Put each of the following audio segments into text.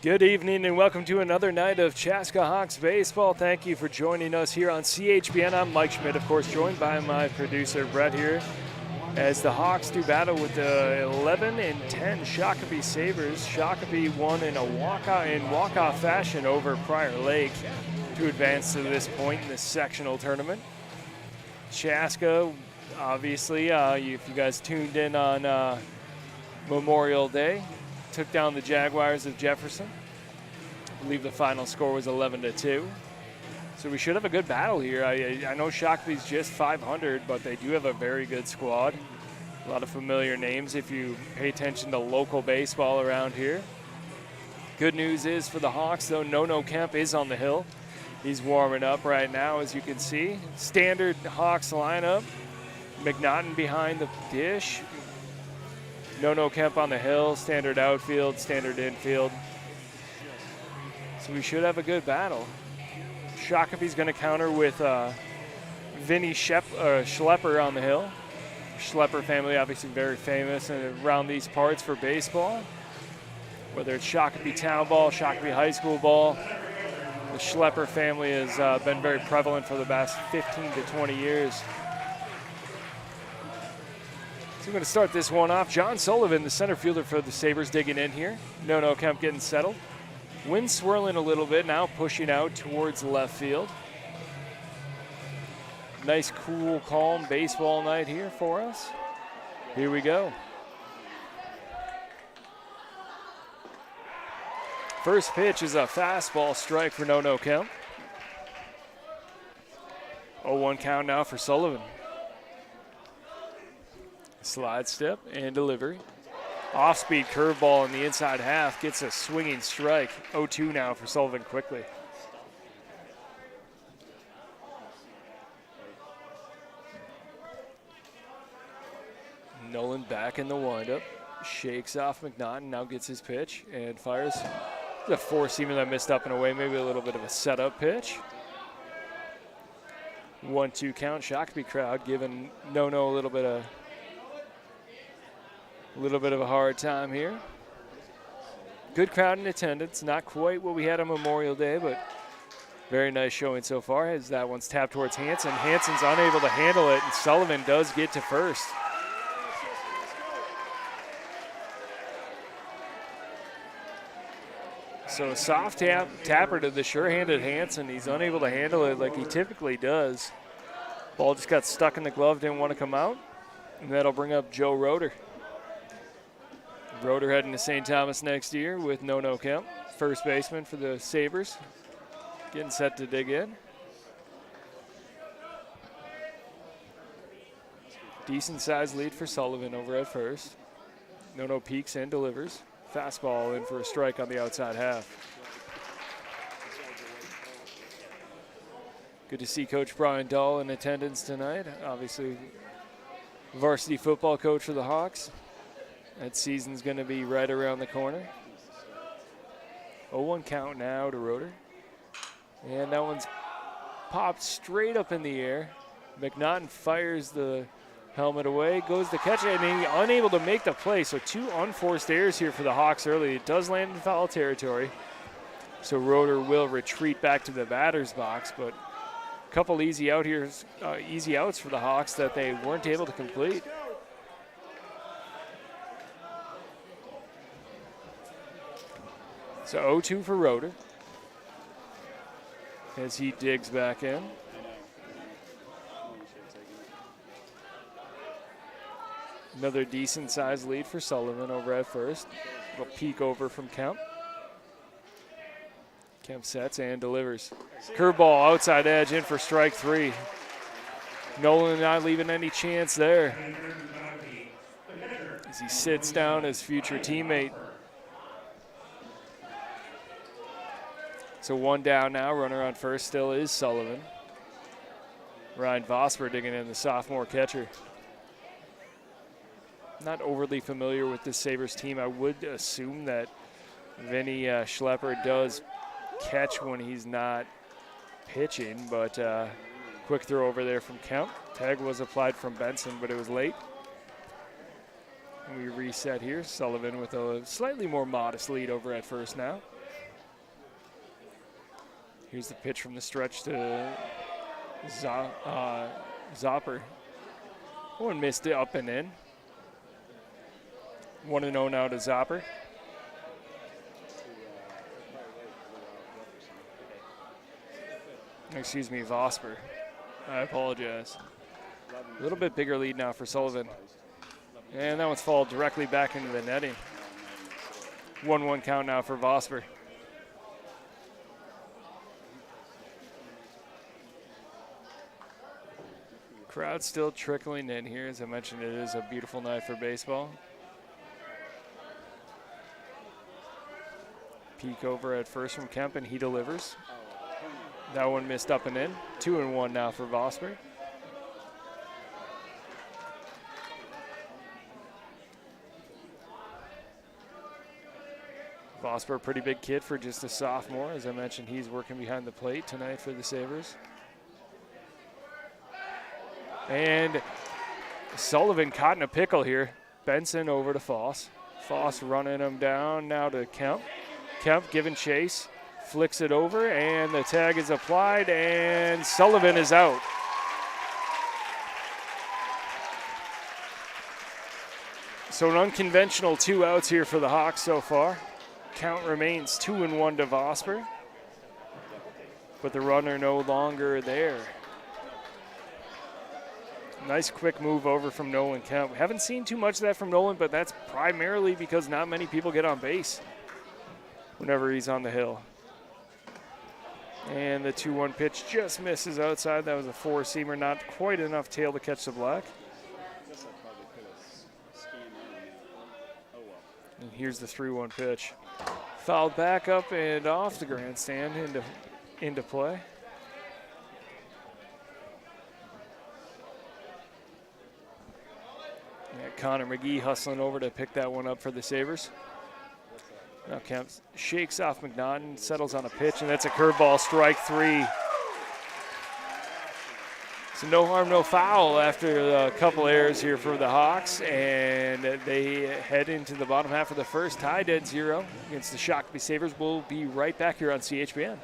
Good evening and welcome to another night of Chaska Hawks baseball. Thank you for joining us here on CHBN. I'm Mike Schmidt, of course, joined by my producer Brett here as the Hawks do battle with the 11-10 Shakopee Sabres. Shakopee won in a walk-off fashion over Prior Lake to advance to this point in the sectional tournament. Chaska, obviously, if you guys tuned in on Memorial Day, took down the Jaguars of Jefferson. I believe the final score was 11-2. So we should have a good battle here. I know Shakopee's just 500, but they do have a very good squad. A lot of familiar names if you pay attention to local baseball around here. Good news is for the Hawks, though, Nono Kemp is on the hill. He's warming up right now, as you can see. Standard Hawks lineup. McNaughton behind the dish. Nono Kemp on the hill, standard outfield, standard infield. So we should have a good battle. Shakopee's going to counter with Vinny Schlepper on the hill. Schlepper family obviously very famous around these parts for baseball. Whether it's Shakopee Town ball, Shakopee High School ball, the Schlepper family has been very prevalent for the past 15 to 20 years. So we're going to start this one off. John Sullivan, the center fielder for the Sabres, digging in here. Nono Kemp getting settled. Wind swirling a little bit now, pushing out towards left field. Nice, cool, calm baseball night here for us. Here we go. First pitch is a fastball strike for Nono Kemp. 0-1 count now for Sullivan. Slide step and delivery. Off-speed curveball in the inside half gets a swinging strike. 0-2 now for Sullivan quickly. Nolan back in the windup. Shakes off McNaughton, now gets his pitch and fires. The four-seamer that missed up and away, maybe a little bit of a setup pitch. 1-2 count. Shakopee crowd giving Nono a little bit of a hard time here. Good crowd in attendance. Not quite what we had on Memorial Day, but very nice showing so far as that one's tapped towards Hanson. Hanson's unable to handle it, and Sullivan does get to first. So a soft tapper to the sure-handed Hanson. He's unable to handle it like he typically does. Ball just got stuck in the glove, didn't want to come out. And that'll bring up Joe Roeder. Roeder heading to St. Thomas next year with Nono Kemp, first baseman for the Sabres. Getting set to dig in. Decent sized lead for Sullivan over at first. Nono peeks and delivers. Fastball in for a strike on the outside half. Good to see Coach Brian Dahl in attendance tonight. Obviously, varsity football coach for the Hawks. That season's going to be right around the corner. 0-1 count now to Roeder. And that one's popped straight up in the air. McNaughton fires the helmet away, goes to catch it, and he's unable to make the play. So 2 unforced errors here for the Hawks early. It does land in foul territory. So Roeder will retreat back to the batter's box, but a couple easy outs for the Hawks that they weren't able to complete. So 0-2 for Roeder as he digs back in. Another decent-sized lead for Sullivan over at first. A peek over from Kemp. Kemp sets and delivers. Curveball outside edge in for strike 3. Nolan not leaving any chance there as he sits down his future teammate. So 1 down now. Runner on first still is Sullivan. Ryan Vosper digging in, the sophomore catcher. Not overly familiar with this Sabres team. I would assume that Vinny Schlepper does catch when he's not pitching, but quick throw over there from Kemp. Tag was applied from Benson, but it was late. And we reset here. Sullivan with a slightly more modest lead over at first now. Here's the pitch from the stretch to Zopper. One missed it up and in. 1-0 now to Zopper. Excuse me, Vosper. I apologize. A little bit bigger lead now for Sullivan. And that one's fallen directly back into the netting. 1-1 count now for Vosper. Crowd still trickling in here. As I mentioned, it is a beautiful night for baseball. Peek over at first from Kemp, and he delivers. That one missed up and in. 2-1 now for Vosper. Vosper, a pretty big kid for just a sophomore. As I mentioned, he's working behind the plate tonight for the Sabres. And Sullivan caught in a pickle here. Benson over to Foss. Foss running him down now to Kemp. Kemp giving chase, flicks it over, and the tag is applied, and Sullivan is out. So an unconventional 2 outs here for the Hawks so far. Count remains 2-1 to Vosper, but the runner no longer there. Nice quick move over from Nolan Kemp. Haven't seen too much of that from Nolan, but that's primarily because not many people get on base whenever he's on the hill. And the 2-1 pitch just misses outside. That was a 4-seamer, not quite enough tail to catch the black. And here's the 3-1 pitch. Fouled back up and off the grandstand into play. Yeah, Connor McGee hustling over to pick that one up for the Sabres. Now Kemp shakes off McNaughton, settles on a pitch, and that's a curveball, strike 3. So no harm, no foul after a couple errors here for the Hawks, and they head into the bottom half of the first, tied at 0 against the Shakopee Sabres. We'll be right back here on CHBN.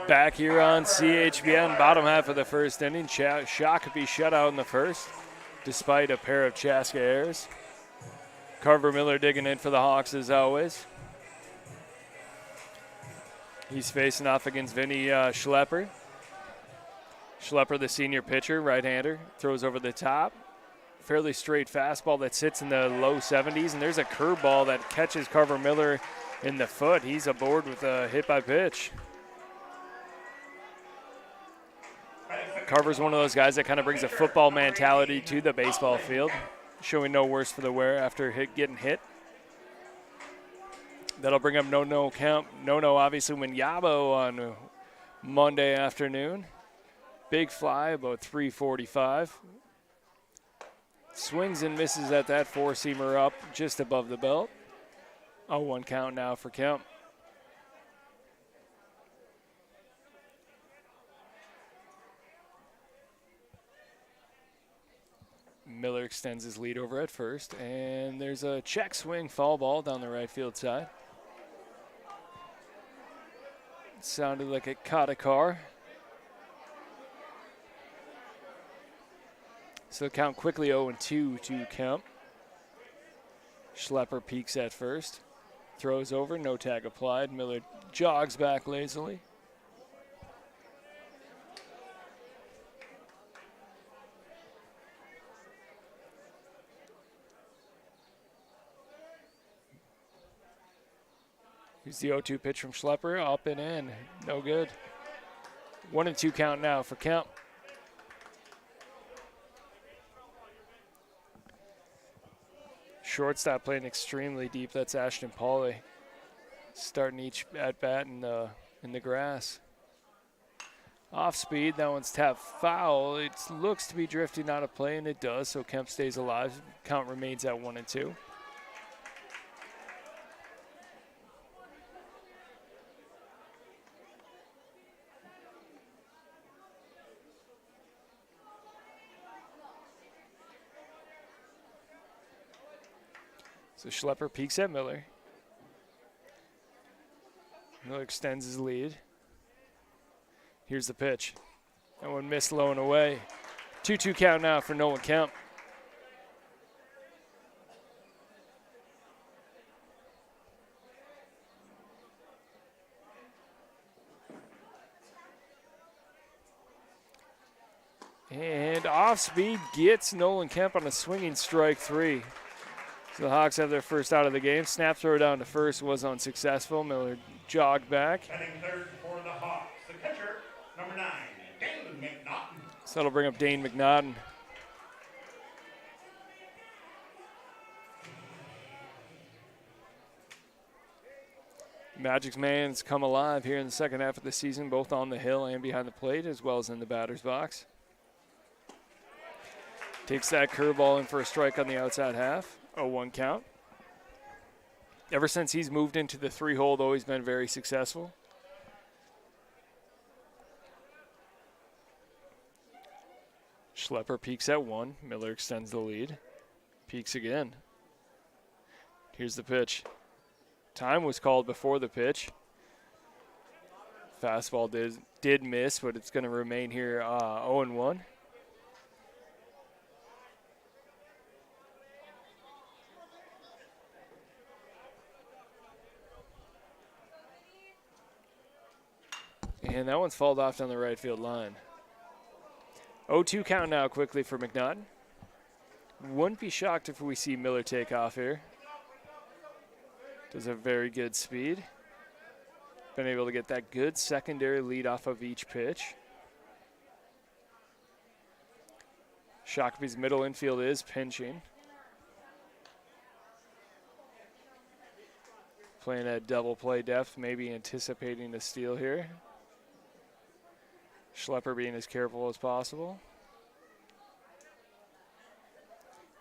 Back here on CHBN, bottom half of the first inning. Shakopee shut out in the first, despite a pair of Chaska errors. Carver Miller digging in for the Hawks as always. He's facing off against Vinny Schlepper. Schlepper, the senior pitcher, right-hander, throws over the top. Fairly straight fastball that sits in the low 70s, and there's a curveball that catches Carver Miller in the foot. He's aboard with a hit by pitch. Carver's one of those guys that kind of brings a football mentality to the baseball field, showing no worse for the wear after getting hit. That'll bring up no count. No obviously win Yabo on Monday afternoon. Big fly, about 345. Swings and misses at that four-seamer up just above the belt. 0-1 count now for Kemp. Miller extends his lead over at first, and there's a check swing foul ball down the right field side. It sounded like it caught a car. So the count quickly 0-2 to Kemp. Schlepper peeks at first. Throws over, no tag applied. Miller jogs back lazily. Here's the 0-2 pitch from Schlepper, up and in, no good. 1-2 count now for Kemp. Shortstop playing extremely deep. That's Ashton Pauly, starting each at bat in the grass. Off speed, that one's tapped foul. It looks to be drifting out of play, and it does. So Kemp stays alive. Count remains at 1-2. So Schlepper peeks at Miller. Miller extends his lead. Here's the pitch. That one missed low and away. 2-2 count now for Nolan Kemp. And off speed gets Nolan Kemp on a swinging strike 3. So the Hawks have their first out of the game. Snap throw down to first was unsuccessful. Miller jogged back. Batting third for the Hawks, the catcher, number 9, Dane McNaughton. So that'll bring up Dane McNaughton. Magic's man's come alive here in the second half of the season, both on the hill and behind the plate, as well as in the batter's box. Takes that curveball in for a strike on the outside half. 0-1 count. Ever since he's moved into the 3-hole, though, he's been very successful. Schlepper peeks at 1. Miller extends the lead. Peeks again. Here's the pitch. Time was called before the pitch. Fastball did miss, but it's going to remain here 0-1. And that one's fouled off down the right field line. 0-2 count now quickly for McNaughton. Wouldn't be shocked if we see Miller take off here. Does have very good speed. Been able to get that good secondary lead off of each pitch. Shakopee's middle infield is pinching. Playing at double play depth, maybe anticipating a steal here. Schlepper being as careful as possible.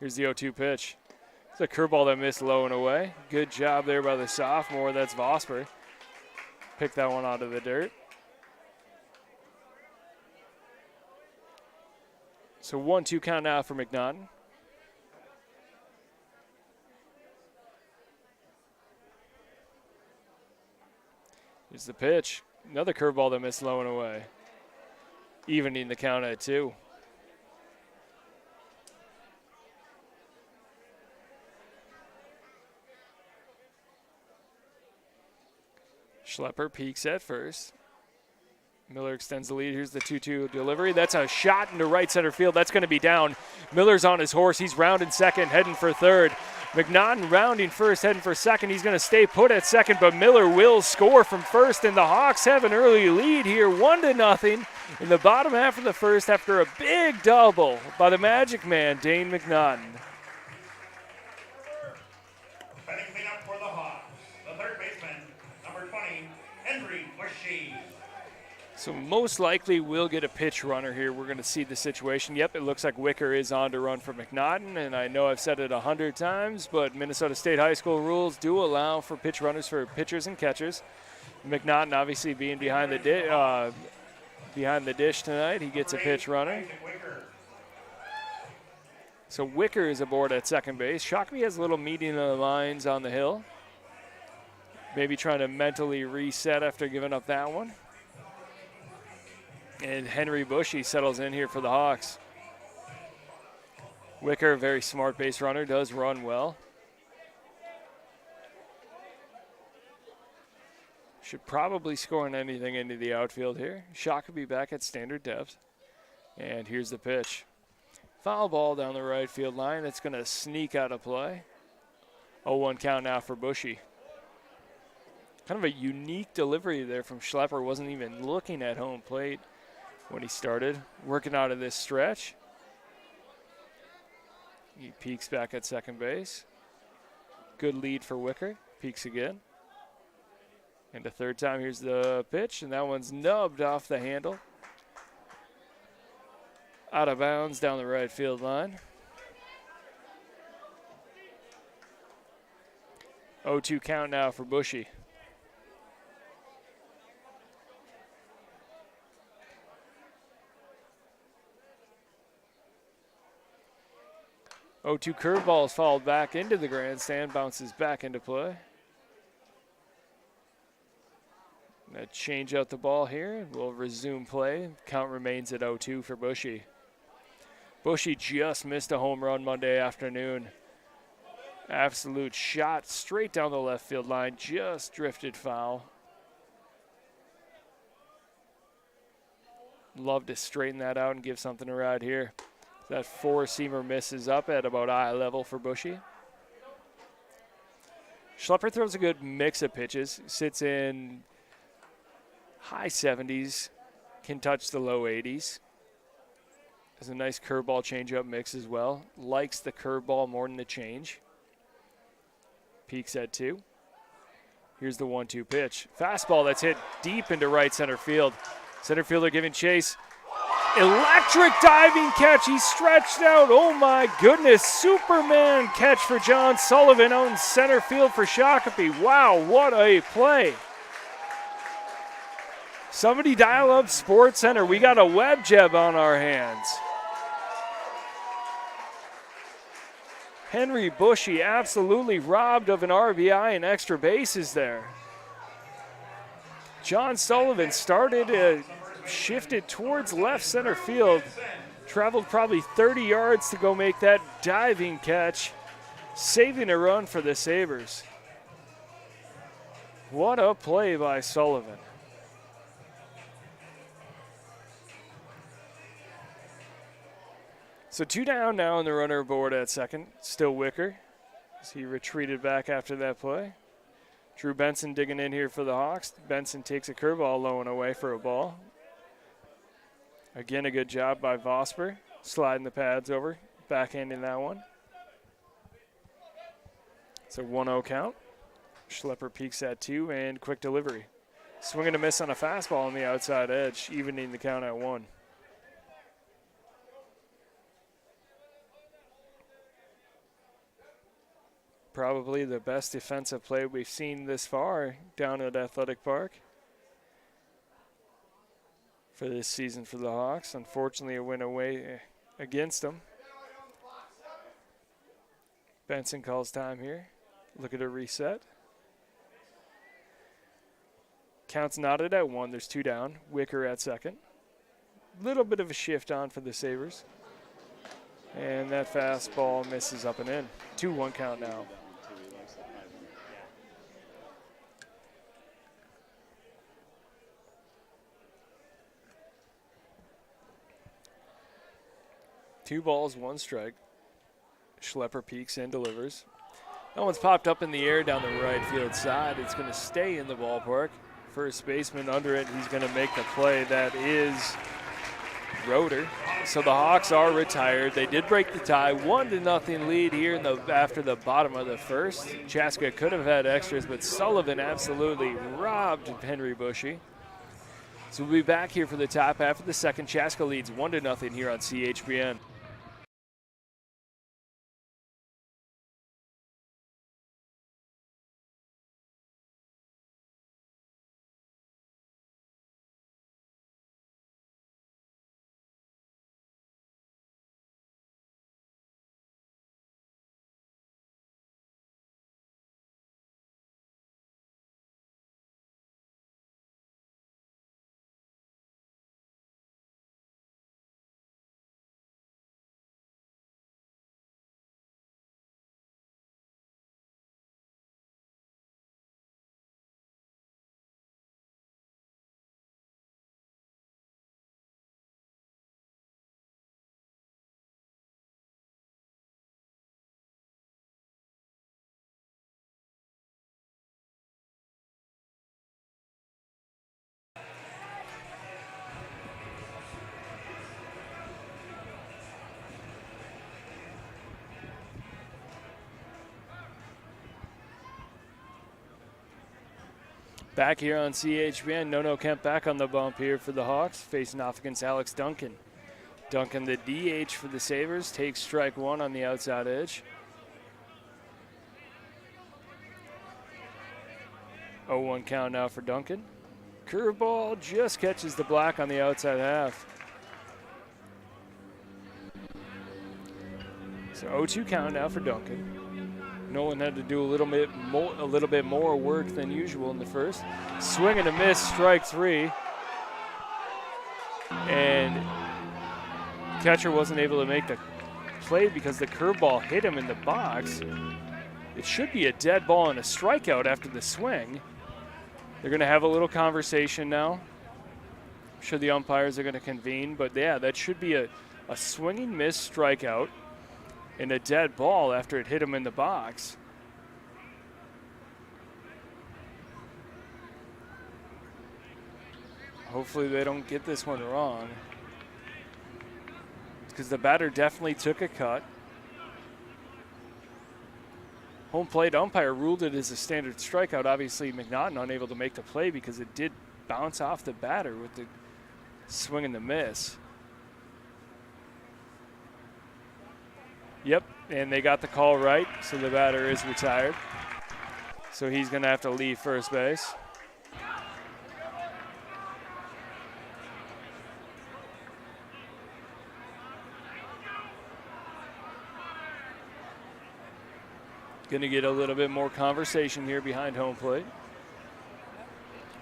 Here's the 0-2 pitch. It's a curveball that missed low and away. Good job there by the sophomore. That's Vosper. Picked that one out of the dirt. So 1-2 count now for McNaughton. Here's the pitch. Another curveball that missed low and away. Evening the count at 2. Schlepper peeks at first. Miller extends the lead. Here's the 2-2 delivery. That's a shot into right center field. That's going to be down. Miller's on his horse. He's rounding second, heading for third. McNaughton rounding first, heading for second. He's going to stay put at second, but Miller will score from first, and the Hawks have an early lead here, 1-0 in the bottom half of the first after a big double by the Magic Man, Dane McNaughton. Batting cleanup for the Hawks, the third baseman, number 20, Henry Bushy. So most likely we'll get a pitch runner here. We're going to see the situation. Yep, it looks like Wicker is on to run for McNaughton, and I know I've said it 100 times, but Minnesota State high school rules do allow for pitch runners for pitchers and catchers. McNaughton obviously being behind the dish tonight, he gets a pitch runner. So Wicker is aboard at second base. Shakopee has a little meeting of the minds on the hill. Maybe trying to mentally reset after giving up that one. And Henry Bushy settles in here for the Hawks. Wicker, a very smart base runner, does run well. Should probably score on anything into the outfield here. Shakopee back at standard depth. And here's the pitch. Foul ball down the right field line. It's going to sneak out of play. 0-1 count now for Bushy. Kind of a unique delivery there from Schlepper. Wasn't even looking at home plate when he started. Working out of this stretch. He peeks back at second base. Good lead for Wicker. Peeks again. And a third time, here's the pitch, and that one's nubbed off the handle. Out of bounds down the right field line. 0-2 count now for Bushy. Oh, 2 curveballs fouled back into the grandstand, bounces back into play. Gonna change out the ball here. We'll resume play. Count remains at 0-2 for Bushy. Bushy just missed a home run Monday afternoon. Absolute shot straight down the left field line. Just drifted foul. Love to straighten that out and give something a ride here. That 4-seamer misses up at about eye level for Bushy. Schlepper throws a good mix of pitches. Sits in high 70s, can touch the low 80s. Has a nice curveball changeup mix as well. Likes the curveball more than the change. Peaks at 2. Here's the 1-2 pitch. Fastball that's hit deep into right center field. Center fielder giving chase. Electric diving catch. He's stretched out. Oh my goodness. Superman catch for John Sullivan out in center field for Shakopee. Wow, what a play. Somebody dial up Sports Center. We got a web jeb on our hands. Henry Bushy absolutely robbed of an RBI and extra bases there. John Sullivan started, shifted towards left center field. Traveled probably 30 yards to go make that diving catch, saving a run for the Sabres. What a play by Sullivan. So 2 down now and the runner aboard at second. Still Wicker as he retreated back after that play. Drew Benson digging in here for the Hawks. Benson takes a curveball low and away for a ball. Again, a good job by Vosper. Sliding the pads over, backhanding that one. It's a 1-0 count. Schlepper peeks at 2 and quick delivery. Swing and a miss on a fastball on the outside edge, evening the count at 1. Probably the best defensive play we've seen this far down at Athletic Park for this season for the Hawks. Unfortunately, it went away against them. Benson calls time here. Look at a reset. Count's knotted at 1. There's 2 down. Wicker at second. Little bit of a shift on for the Sabres. And that fastball misses up and in. 2-1 count now. Two balls, 1 strike. Schlepper peeks and delivers. That one's popped up in the air down the right field side. It's going to stay in the ballpark. First baseman under it. He's going to make the play. That is Roeder. So the Hawks are retired. They did break the tie. 1-0 lead here after the bottom of the first. Chaska could have had extras, but Sullivan absolutely robbed Henry Bushy. So we'll be back here for the top half of the second. Chaska leads 1-0 here on CHBN. Back here on CHBN, Nono Kemp back on the bump here for the Hawks, facing off against Alex Duncan. Duncan, the DH for the Sabres, takes strike 1 on the outside edge. 0-1 count now for Duncan. Curveball just catches the black on the outside half. So 0-2 count now for Duncan. Nolan had to do a little bit more work than usual in the first. Swing and a miss, strike 3. And catcher wasn't able to make the play because the curveball hit him in the box. It should be a dead ball and a strikeout after the swing. They're going to have a little conversation now. I'm sure the umpires are going to convene, but yeah, that should be a swinging miss strikeout and a dead ball after it hit him in the box. Hopefully they don't get this one wrong, because the batter definitely took a cut. Home plate umpire ruled it as a standard strikeout. Obviously McNaughton unable to make the play because it did bounce off the batter with the swing and the miss. Yep, and they got the call right, so the batter is retired. So he's going to have to leave first base. Going to get a little bit more conversation here behind home plate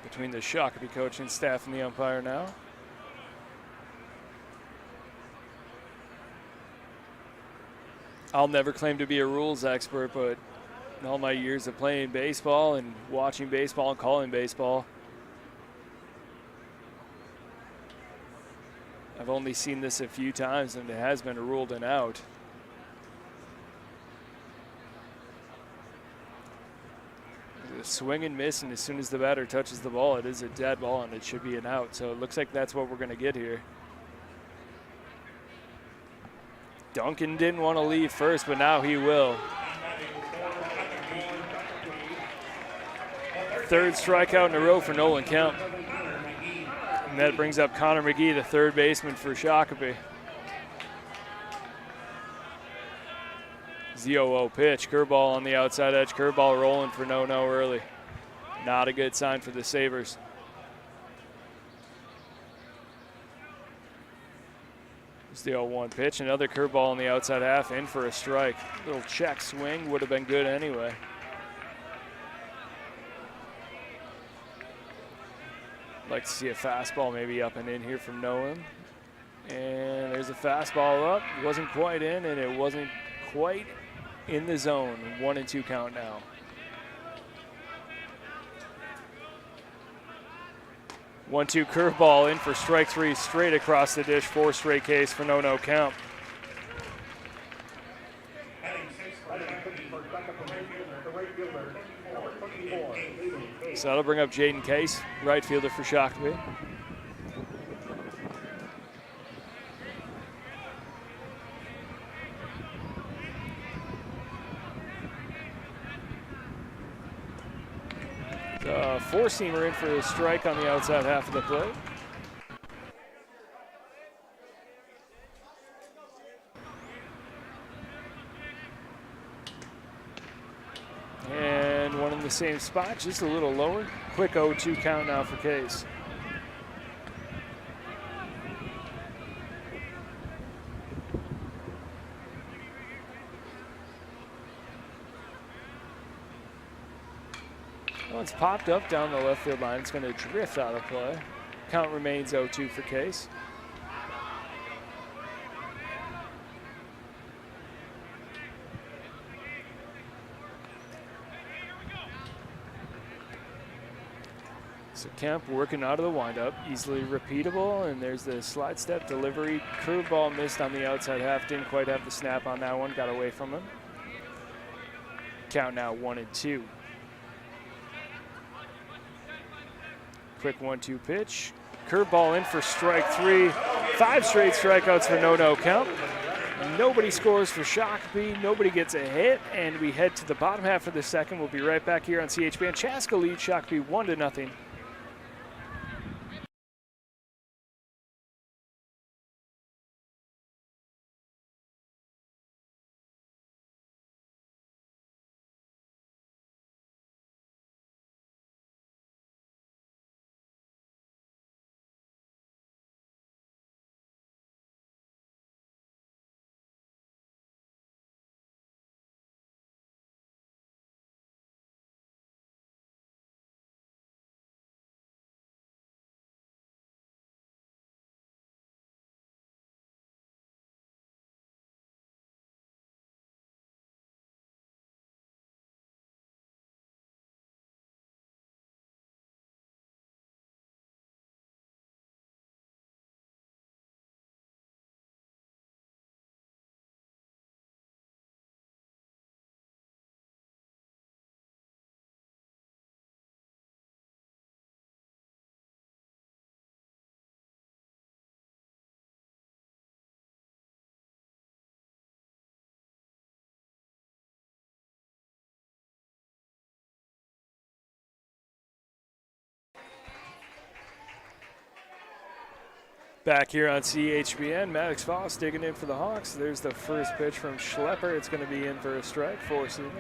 between the Shakopee coaching staff and the umpire now. I'll never claim to be a rules expert, but in all my years of playing baseball and watching baseball and calling baseball, I've only seen this a few times, and it has been ruled an out. A swing and miss, and as soon as the batter touches the ball, it is a dead ball, and it should be an out. So it looks like that's what we're going to get here. Duncan didn't want to leave first, but now he will. Third strikeout in a row for Nolan Kemp. And that brings up Connor McGee, the third baseman for Shakopee. 0-0 pitch, curveball on the outside edge, curveball rolling for no early. Not a good sign for the Sabres. It's the 0-1 pitch, another curveball on the outside half, in for a strike. Little check swing would have been good anyway. Like to see a fastball maybe up and in here from Nolan. And there's a fastball up. It wasn't quite in, and it wasn't quite in the zone. 1-2 count now. One-two curveball in for strike three, straight across the dish, 4 straight Ks for no count. So that'll bring up Jaden Case, right fielder for Shakopee. Four-seamer in for a strike on the outside half of the plate. And one in the same spot, just a little lower. Quick 0-2 count now for Case. It's popped up down the left field line. It's going to drift out of play. Count remains 0-2 for Case. So Kemp working out of the windup, easily repeatable, and there's the slide step delivery. Curveball missed on the outside half, didn't quite have the snap on that one, got away from him. Count now 1-2. Quick 1-2 pitch. Curveball in for strike three. 5 straight strikeouts for no count. Nobody scores for Shakopee. Nobody gets a hit, and we head to the bottom half of the second. We'll be right back here on CHBN. Chaska leads Shakopee 1-0. Back here on CHBN, Maddox Foss digging in for the Hawks. There's the first pitch from Schlepper. It's going to be in for a strike, 4-seamer.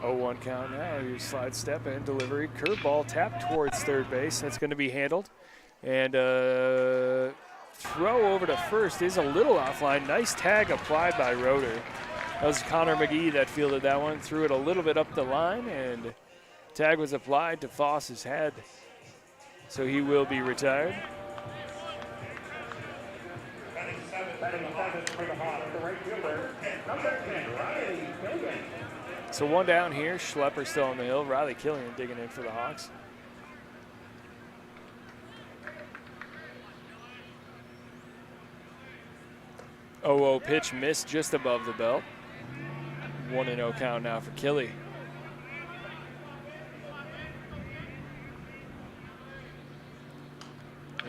Oh, 1 count now. Here's slide step and delivery. Curveball tapped towards third base. That's going to be handled. And throw over to first is a little offline. Nice tag applied by Roeder. That was Connor McGee that fielded that one. Threw it a little bit up the line, and tag was applied to Foss's head, so he will be retired. So 1 down here. Schlepper still on the hill. Riley Killian digging in for the Hawks. Oh, pitch missed just above the belt. 1-0 count now for Killy.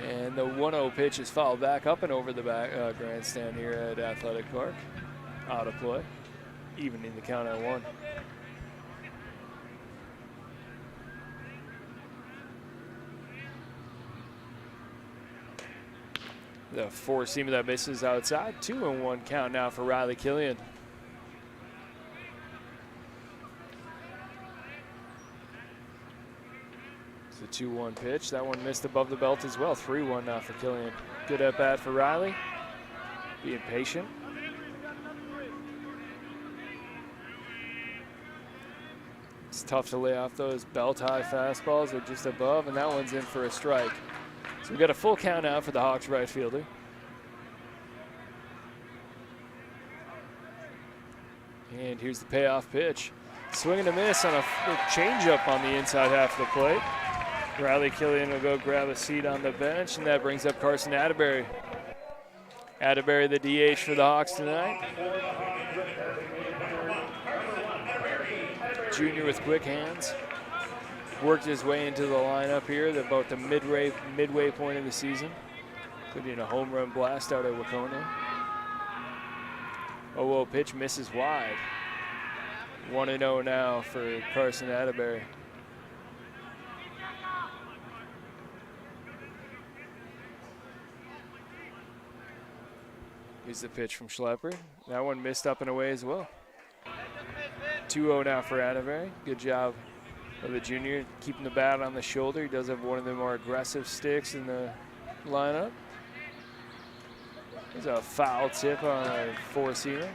And the 1-0 pitch is fouled back up and over the back grandstand here at Athletic Park. Out of play. Evening the count at 1. The 4-seamer that misses outside. 2-1 count now for Riley Killian. It's a 2-1 pitch. That one missed above the belt as well. 3-1 now for Killian. Good at bat for Riley. Being patient. It's tough to lay off those belt-high fastballs. They're just above, and that one's in for a strike. So we've got a full count out for the Hawks right fielder. And here's the payoff pitch. Swing and a miss on a changeup on the inside half of the plate. Riley Killian will go grab a seat on the bench, and that brings up Carson Atterbury. Atterbury, the DH for the Hawks tonight. Junior with quick hands. Worked his way into the lineup here at about the midway point of the season, including a home run blast out of Wacona. 0-0 pitch misses wide. 1-0 now for Carson Atterbury. Here's the pitch from Schlepper. That one missed up and away as well. 2-0 now for Atterbury. Good job of the junior keeping the bat on the shoulder. He does have one of the more aggressive sticks in the lineup. There's a foul tip on a four-seamer.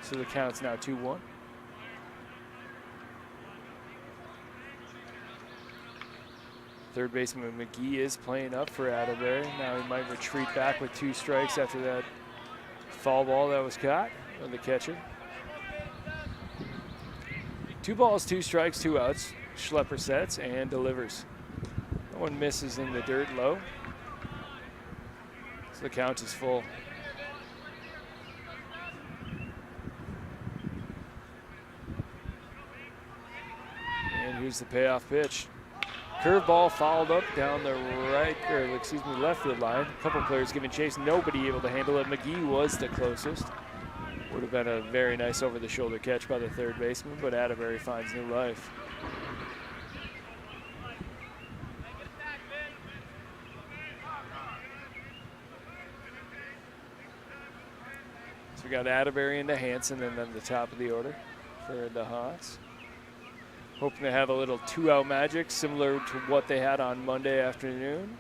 So the count's now 2-1. Third baseman McGee is playing up for Atterbury. Now he might retreat back with 2 strikes after that foul ball that was caught by the catcher. 2 balls, 2 strikes, 2 outs. Schlepper sets and delivers. That one misses in the dirt low. So the count is full. And here's the payoff pitch. Curveball fouled up down the left field line. A couple players giving chase, nobody able to handle it. McGee was the closest. Would have been a very nice over-the-shoulder catch by the third baseman, but Atterbury finds new life. So we got Atterbury into Hansen and then the top of the order for the Hawks. Hoping to have a little 2-out magic similar to what they had on Monday afternoon.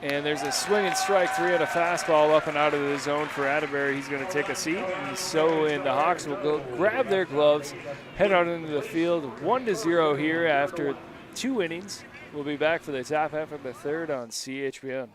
And there's a swing and strike 3 on a fastball up and out of the zone for Atterbury. He's going to take a seat. And so in the Hawks will go grab their gloves, head out into the field. 1-0 here after 2 innings. We'll be back for the top half of the third on CHBN.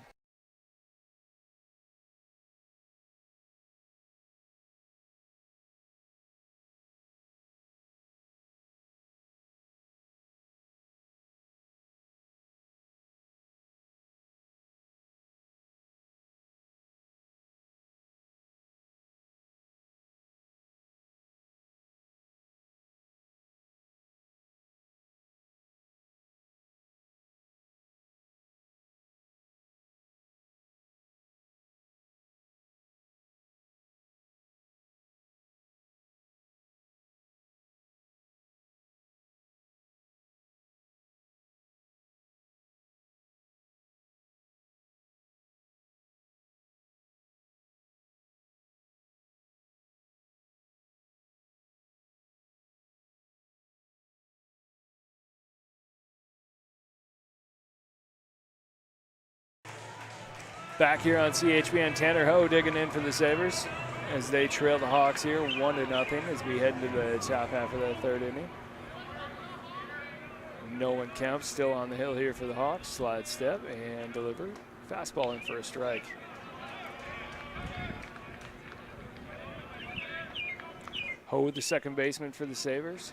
Back here on CHBN, Tanner Ho digging in for the Sabres as they trail the Hawks here 1-0 as we head into the top half of the third inning. Nolan Kemp still on the hill here for the Hawks. Slide step and deliver. Fastball in for a strike. Ho, the second baseman for the Sabres.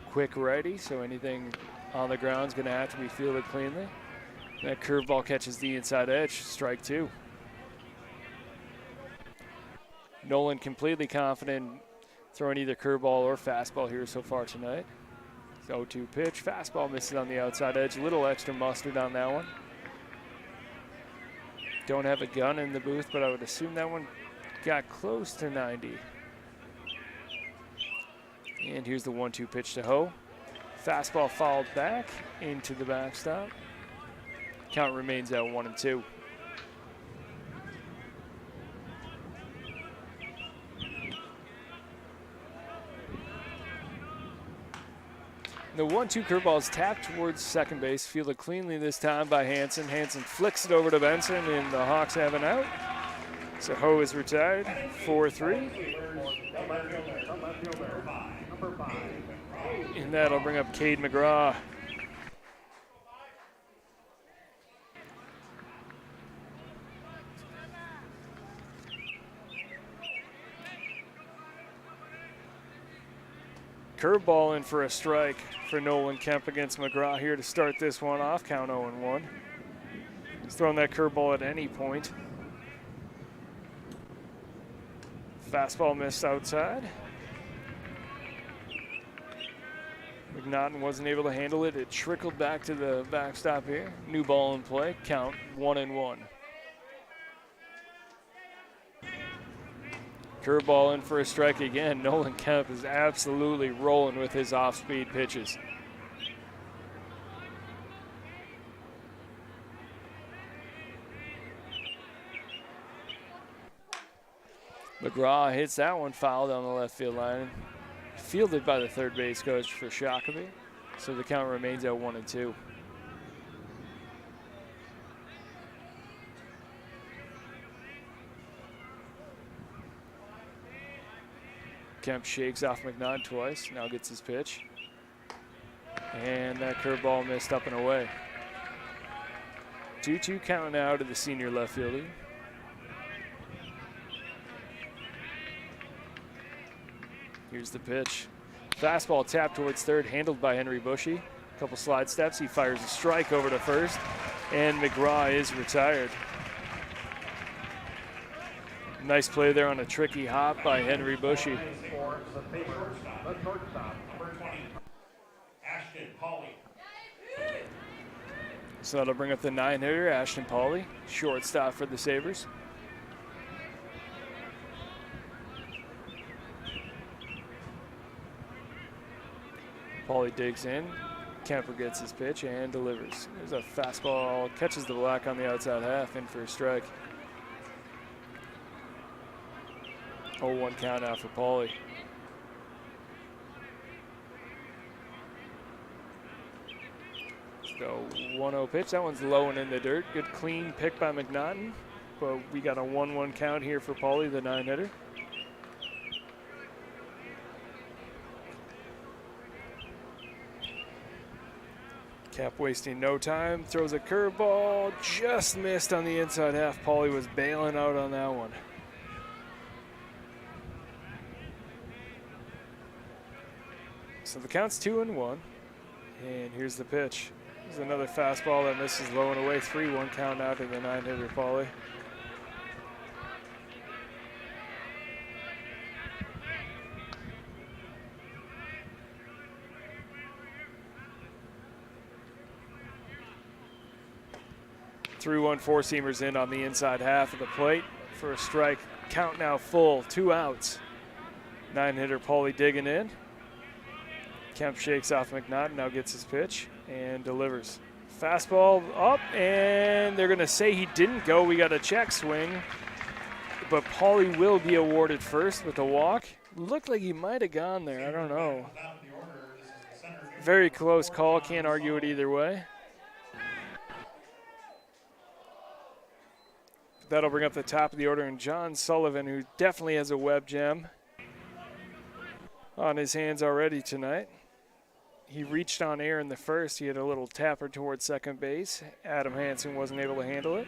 Quick righty, so anything on the ground is going to have to be fielded cleanly. That curveball catches the inside edge, strike 2. Nolan completely confident throwing either curveball or fastball here so far tonight. 0-2 pitch, fastball misses on the outside edge, a little extra mustard on that one. Don't have a gun in the booth, but I would assume that one got close to 90. And here's the 1-2 pitch to Ho. Fastball fouled back into the backstop. Count remains at 1-2. The 1-2 curveball is tapped towards second base, fielded cleanly this time by Hansen. Hansen flicks it over to Benson, and the Hawks have an out. So Ho is retired, 4-3. And that'll bring up Cade McGraw. Curveball in for a strike for Nolan Kemp against McGraw here to start this one off, count 0-1. He's throwing that curveball at any point. Fastball missed outside. McNaughton wasn't able to handle it. It trickled back to the backstop here. New ball in play, count 1-1. Curveball in for a strike again. Nolan Kemp is absolutely rolling with his off-speed pitches. McGraw hits that one foul down the left field line. Fielded by the third base coach for Shakopee. So the count remains at 1-2. Kemp shakes off McNaughton twice, now gets his pitch. And that curveball missed up and away. 2-2 count now to the senior left fielder. Here's the pitch. Fastball tapped towards third, handled by Henry Bushy. A couple slide steps, he fires a strike over to first, and McGraw is retired. Nice play there on a tricky hop by Henry Bushy. So that'll bring up the 9-hitter, Ashton Pauley, shortstop for the Sabres. Pauley digs in, Kemper gets his pitch and delivers. There's a fastball, catches the black on the outside half, in for a strike. 0-1 count out for Pauley. So 1-0 pitch, that one's low and in the dirt. Good clean pick by McNaughton, but we got a 1-1 count here for Pauley, the 9-hitter. Cap wasting no time, throws a curveball, just missed on the inside half. Pauley was bailing out on that one. So the count's 2-1, and here's the pitch. There's another fastball that misses low and away. 3-1 count now to the 9-hitter Pauley. Three-1 four-seamers in on the inside half of the plate for a strike. Count now full, 2 outs. 9-hitter Pauley digging in. Kemp shakes off McNaughton, now gets his pitch and delivers. Fastball up, and they're going to say he didn't go. We got a check swing, but Pauley will be awarded first with a walk. Looked like he might have gone there. I don't know. Very close call. Can't argue it either way. That'll bring up the top of the order, and John Sullivan, who definitely has a web gem on his hands already tonight. He reached on air in the first. He had a little tapper towards second base. Adam Hansen wasn't able to handle it.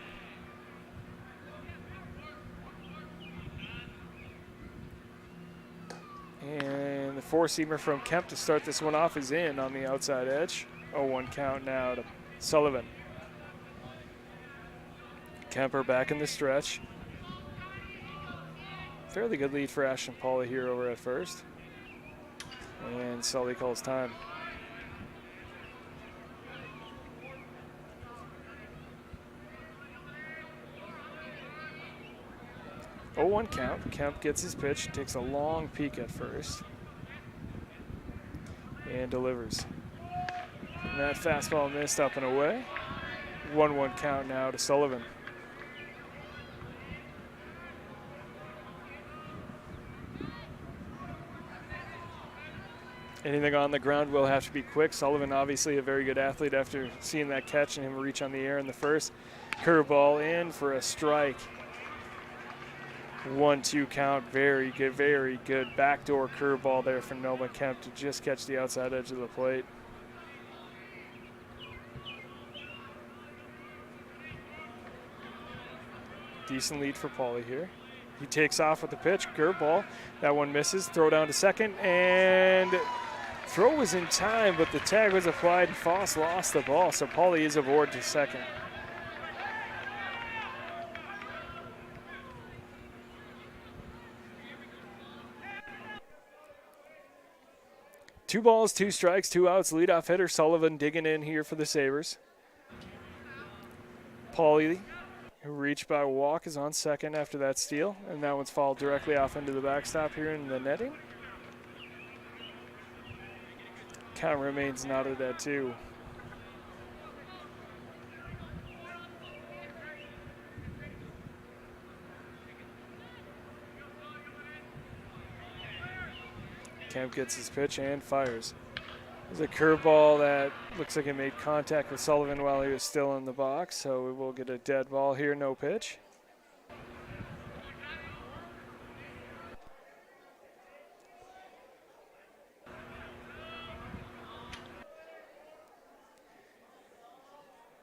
And the four-seamer from Kemp to start this one off is in on the outside edge. 0-1 count now to Sullivan. Kemper back in the stretch. Fairly good lead for Ashton Pauley here over at first. And Sully calls time. Oh, 1 count. Kemp gets his pitch, takes a long peek at first, and delivers. And that fastball missed up and away. 1-1 count now to Sullivan. Anything on the ground will have to be quick. Sullivan, obviously a very good athlete after seeing that catch and him reach on the air in the first. Curveball in for a strike. 1-2 count. Very good backdoor curveball there for Nolan Kemp to just catch the outside edge of the plate. Decent lead for Pauly here. He takes off with the pitch, curveball. That one misses, throw down to second, and throw was in time, but the tag was applied and Foss lost the ball, so Pauly is aboard to second. Two balls, 2 strikes, 2 outs. Leadoff hitter Sullivan digging in here for the Sabres. Pauly, who reached by a walk, is on second after that steal, and that one's fouled directly off into the backstop here in the netting. Count remains knotted at 2. Kemp gets his pitch and fires. There's a curveball that looks like it made contact with Sullivan while he was still in the box, so we will get a dead ball here, no pitch.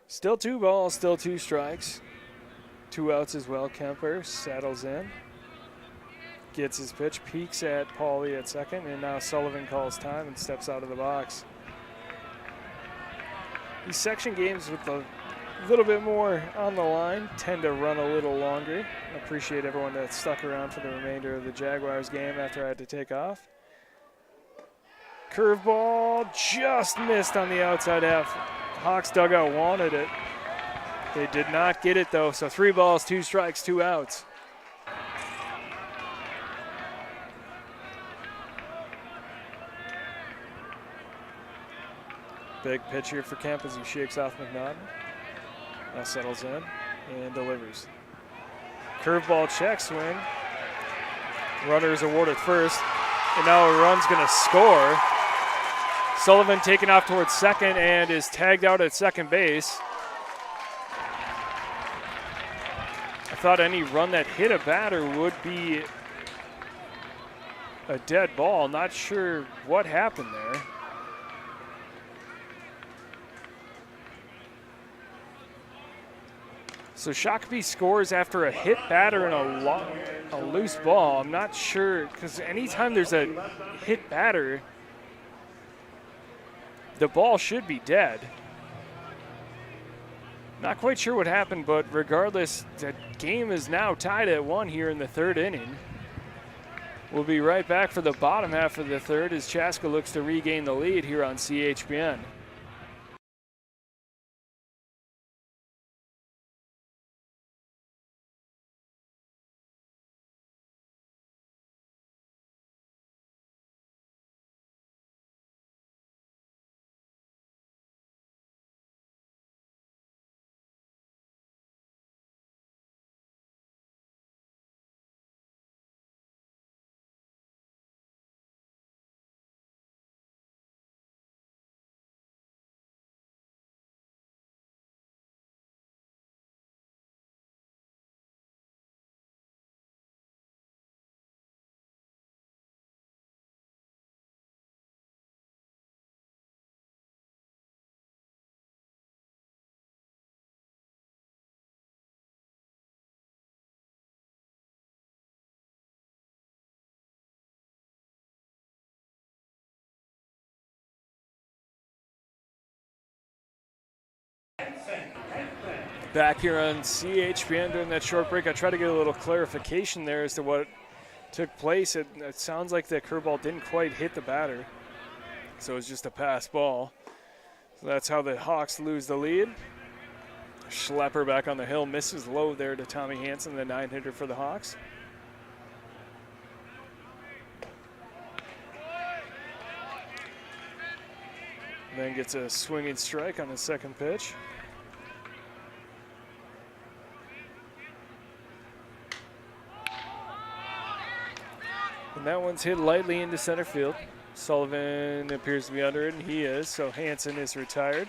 Still 2 balls, still 2 strikes. 2 outs as well. Kemper saddles in. Gets his pitch, peeks at Pauly at second, and now Sullivan calls time and steps out of the box. These section games with a little bit more on the line tend to run a little longer. I appreciate everyone that stuck around for the remainder of the Jaguars game after I had to take off. Curveball just missed on the outside half. Hawks dugout wanted it. They did not get it though, so 3 balls, 2 strikes, 2 outs. Big pitch here for Kemp as he shakes off McNaughton. Now settles in and delivers. Curveball check swing. Runner is awarded first, and now a run's going to score. Sullivan taken off towards second and is tagged out at second base. I thought any run that hit a batter would be a dead ball. Not sure what happened there. So Shakopee scores after a hit batter and a loose ball. I'm not sure, because anytime there's a hit batter, the ball should be dead. Not quite sure what happened, but regardless, the game is now tied at 1 here in the 3rd inning. We'll be right back for the bottom half of the 3rd as Chaska looks to regain the lead here on CHBN. Back here on CHBN during that short break, I tried to get a little clarification there as to what took place. It sounds like the curveball didn't quite hit the batter, so it was just a pass ball. So that's how the Hawks lose the lead. Schlepper back on the hill, misses low there to Tommy Hansen, the 9-hitter for the Hawks. Then gets a swinging strike on his second pitch. And that one's hit lightly into center field. Sullivan appears to be under it, and he is, so Hansen is retired.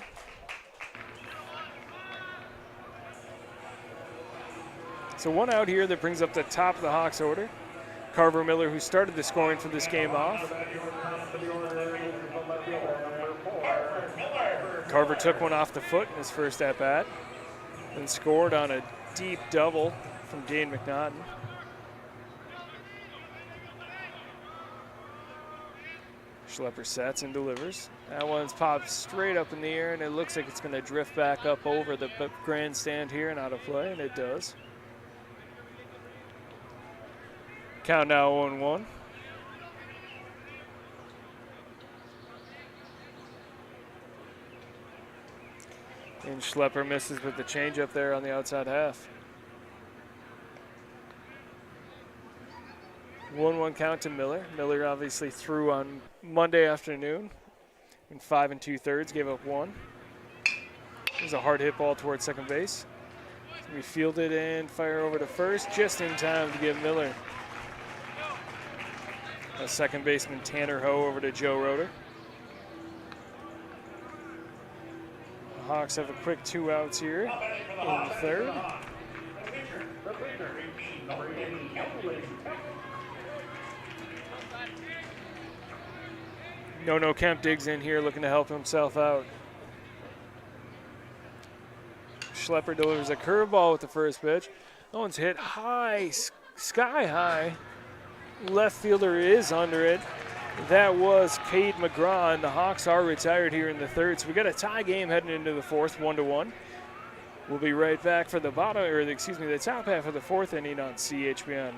So one out here that brings up the top of the Hawks order. Carver Miller, who started the scoring for this game off. Carver took one off the foot in his first at-bat and scored on a deep double from Dane McNaughton. Schlepper sets and delivers. That one's popped straight up in the air, and it looks like it's going to drift back up over the grandstand here and out of play, and it does. Count now 0-1. And Schlepper misses with the changeup there on the outside half. 1-1 count to Miller. Miller obviously threw on Monday afternoon in 5 2/3, gave up one. It was a hard hit ball towards second base. We fielded and fire over to first just in time to give Miller a second baseman Tanner Ho over to Joe Roeder. The Hawks have a quick 2 outs here in the third. No Kemp digs in here looking to help himself out. Schlepper delivers a curveball with the first pitch. That one's hit high, sky high. Left fielder is under it. That was Cade McGraw, and the Hawks are retired here in the third. So we got a tie game heading into the fourth, 1-1. We'll be right back for the the top half of the fourth inning on CHBN.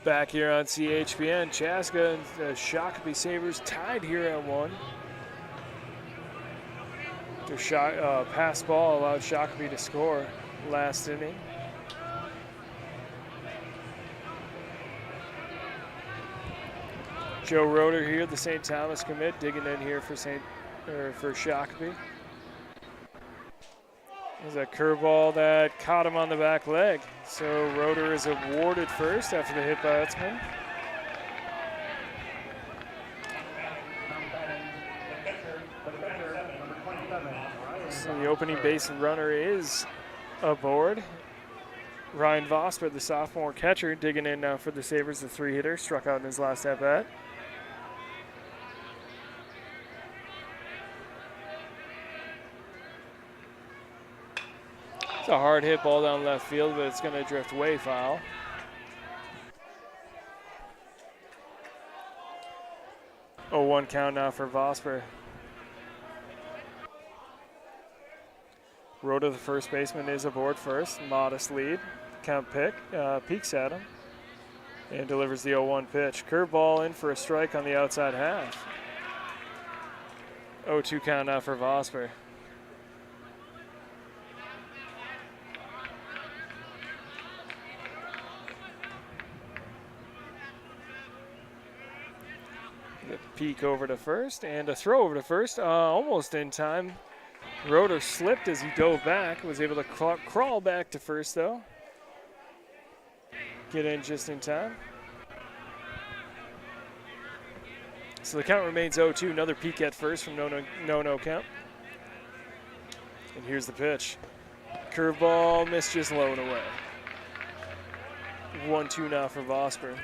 Back here on CHBN, Chaska and the Shakopee Sabres tied here at 1. Their pass ball allowed Shakopee to score last inning. Joe Roeder here, the St. Thomas commit, digging in here for Shakopee. There's a curveball that caught him on the back leg. So Roeder is awarded first after the hit batsman. So the opening base runner is aboard. Ryan Vosper, the sophomore catcher, digging in now for the Sabres, the 3-hitter, struck out in his last at-bat. It's a hard hit ball down left field, but it's going to drift way foul. Oh, 1 count now for Vosper. Roeder, the first baseman, is aboard first. Modest lead. Kemp peeks at him and delivers the 0-1 pitch. Curveball in for a strike on the outside half. 0-2 count now for Vosper. Peek over to first and a throw over to first, almost in time. Roeder slipped as he dove back, was able to crawl back to first though. Get in just in time. So the count remains 0-2, another peek at first from no Kemp. And here's the pitch. Curveball missed just low and away. 1-2 now for Vosper.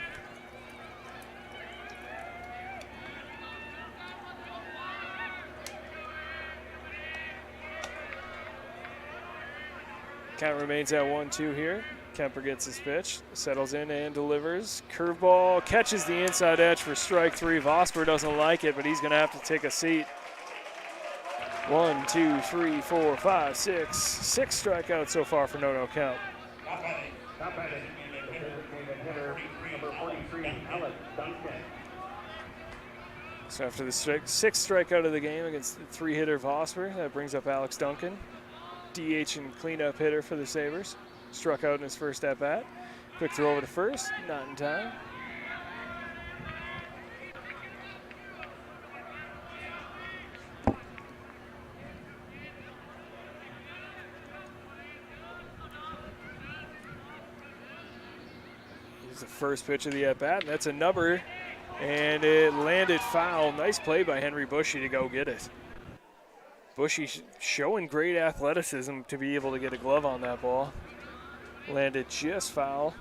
Count remains at 1-2 here. Kemper gets his pitch, settles in and delivers. Curveball catches the inside edge for strike 3. Vosper doesn't like it, but he's going to have to take a seat. 1, 2, 3, 4, 5, 6. 6 strikeouts so far for no count. So after the 6th strikeout of the game against the 3-hitter Vosper, that brings up Alex Duncan, DH and cleanup hitter for the Sabres. Struck out in his first at-bat. Quick throw over to first, not in time. Here's the first pitch of the at-bat, and that's a number, and it landed foul. Nice play by Henry Bushy to go get it. Bushy showing great athleticism to be able to get a glove on that ball. Landed just foul.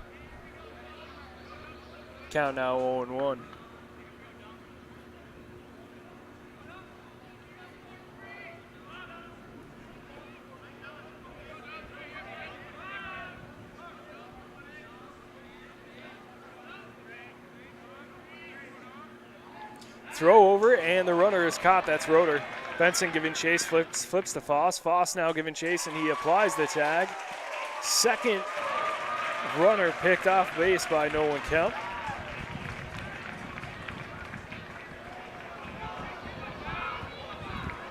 Count now 0-1. Throw over, and the runner is caught. That's Roeder. Benson giving chase, flips to Foss. Foss now giving chase, and he applies the tag. Second runner picked off base by Nolan Kemp.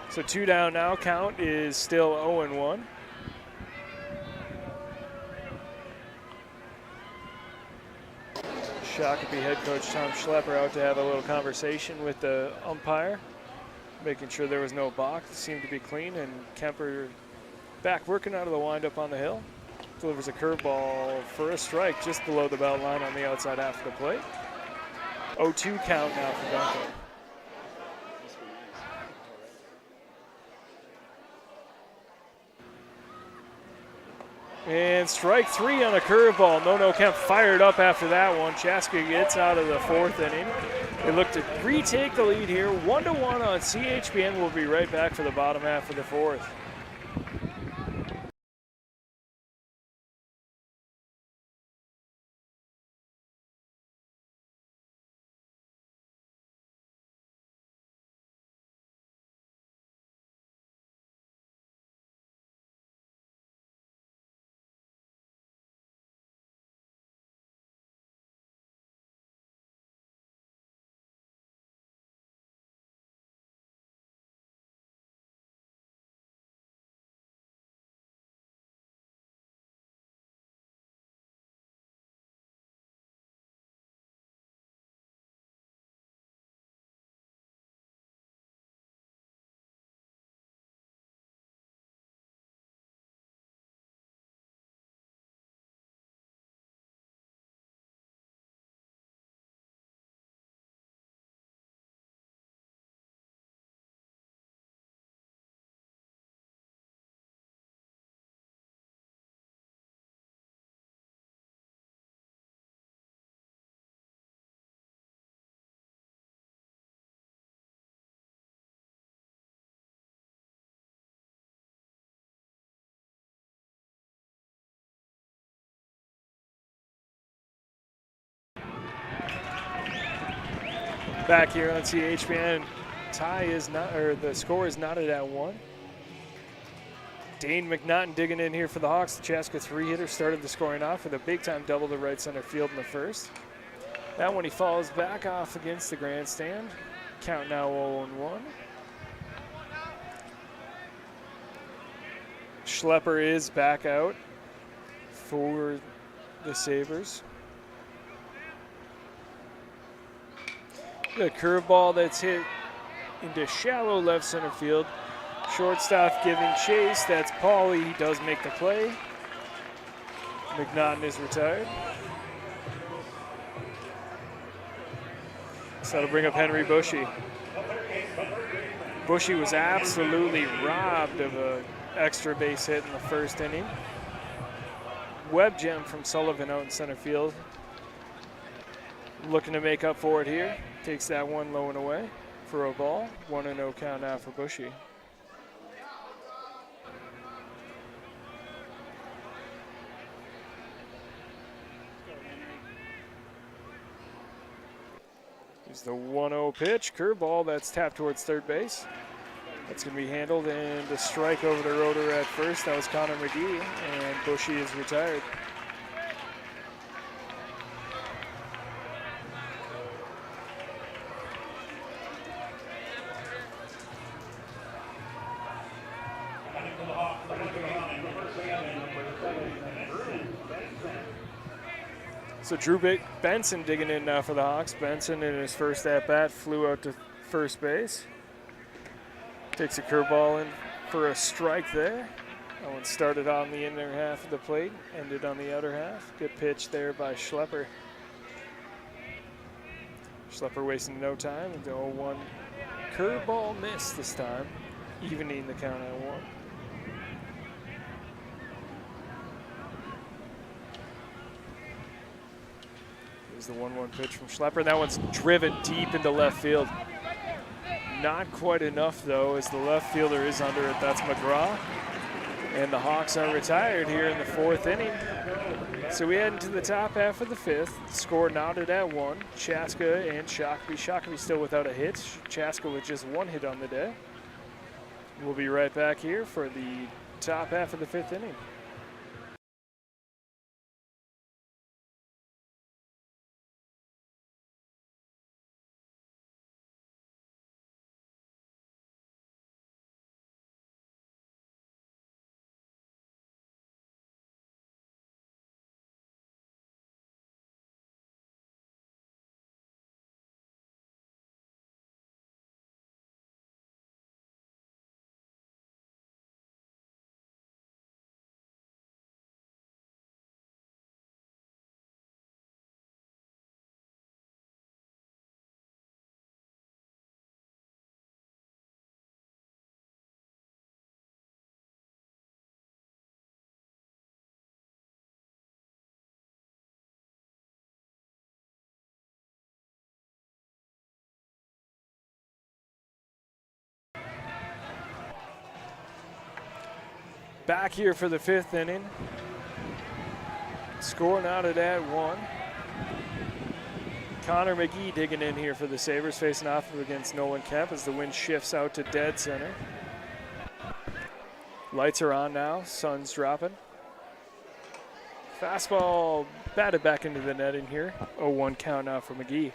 So 2 down now. Count is still 0-1. Shakopee head coach Tom Schlepper out to have a little conversation with the umpire, making sure there was no balk. It seemed to be clean, and Kemper back working out of the windup on the hill. Delivers a curveball for a strike just below the belt line on the outside half of the plate. 0-2 count now for Duncan. And strike 3 on a curveball. No Kemp fired up after that one. Chaska gets out of the 4th inning. They look to retake the lead here. 1-1 on CHBN. We'll be right back for the bottom half of the 4th. Back here on CHBN, tie is not, or the score is knotted at 1. Dane McNaughton digging in here for the Hawks. The Chaska 3-hitter started the scoring off with a big-time double to right center field in the first. That one he falls back off against the grandstand. Count now 0-1. Schlepper is back out for the Sabres. The curveball that's hit into shallow left center field. Shortstop giving chase. That's Pauly. He does make the play. McNaughton is retired. So that'll bring up Henry Bushy. Bushy was absolutely robbed of an extra base hit in the first inning. web gem from Sullivan out in center field. Looking to make up for it here. Takes that one low and away for a ball. 1-0 count now for Bushy. Here's the 1-0 pitch. Curveball that's tapped towards third base. That's going to be handled, and a strike over the rotor at first. That was Connor McGee, and Bushy is retired. So Drew Benson digging in now for the Hawks. Benson in his first at-bat flew out to first base. Takes a curveball in for a strike there. That one started on the inner half of the plate, ended on the outer half. Good pitch there by Schlepper. Schlepper wasting no time, and the 0-1 curveball miss this time, evening the count at 1. Here's the 1-1 pitch from Schlepper. That one's driven deep into left field. Not quite enough, though, as the left fielder is under it. That's McGraw. And the Hawks are retired here in the 4th inning. So we head into the top half of the 5th. Score knotted at 1. Chaska and Shakopee. Shakopee still without a hit. Chaska with just 1 hit on the day. We'll be right back here for the top half of the 5th inning. Back here for the 5th inning. Score knotted at 1. Connor McGee digging in here for the Sabres, facing off against Nolan Kemp as the wind shifts out to dead center. Lights are on now, sun's dropping. Fastball batted back into the net in here. 0-1 count now for McGee.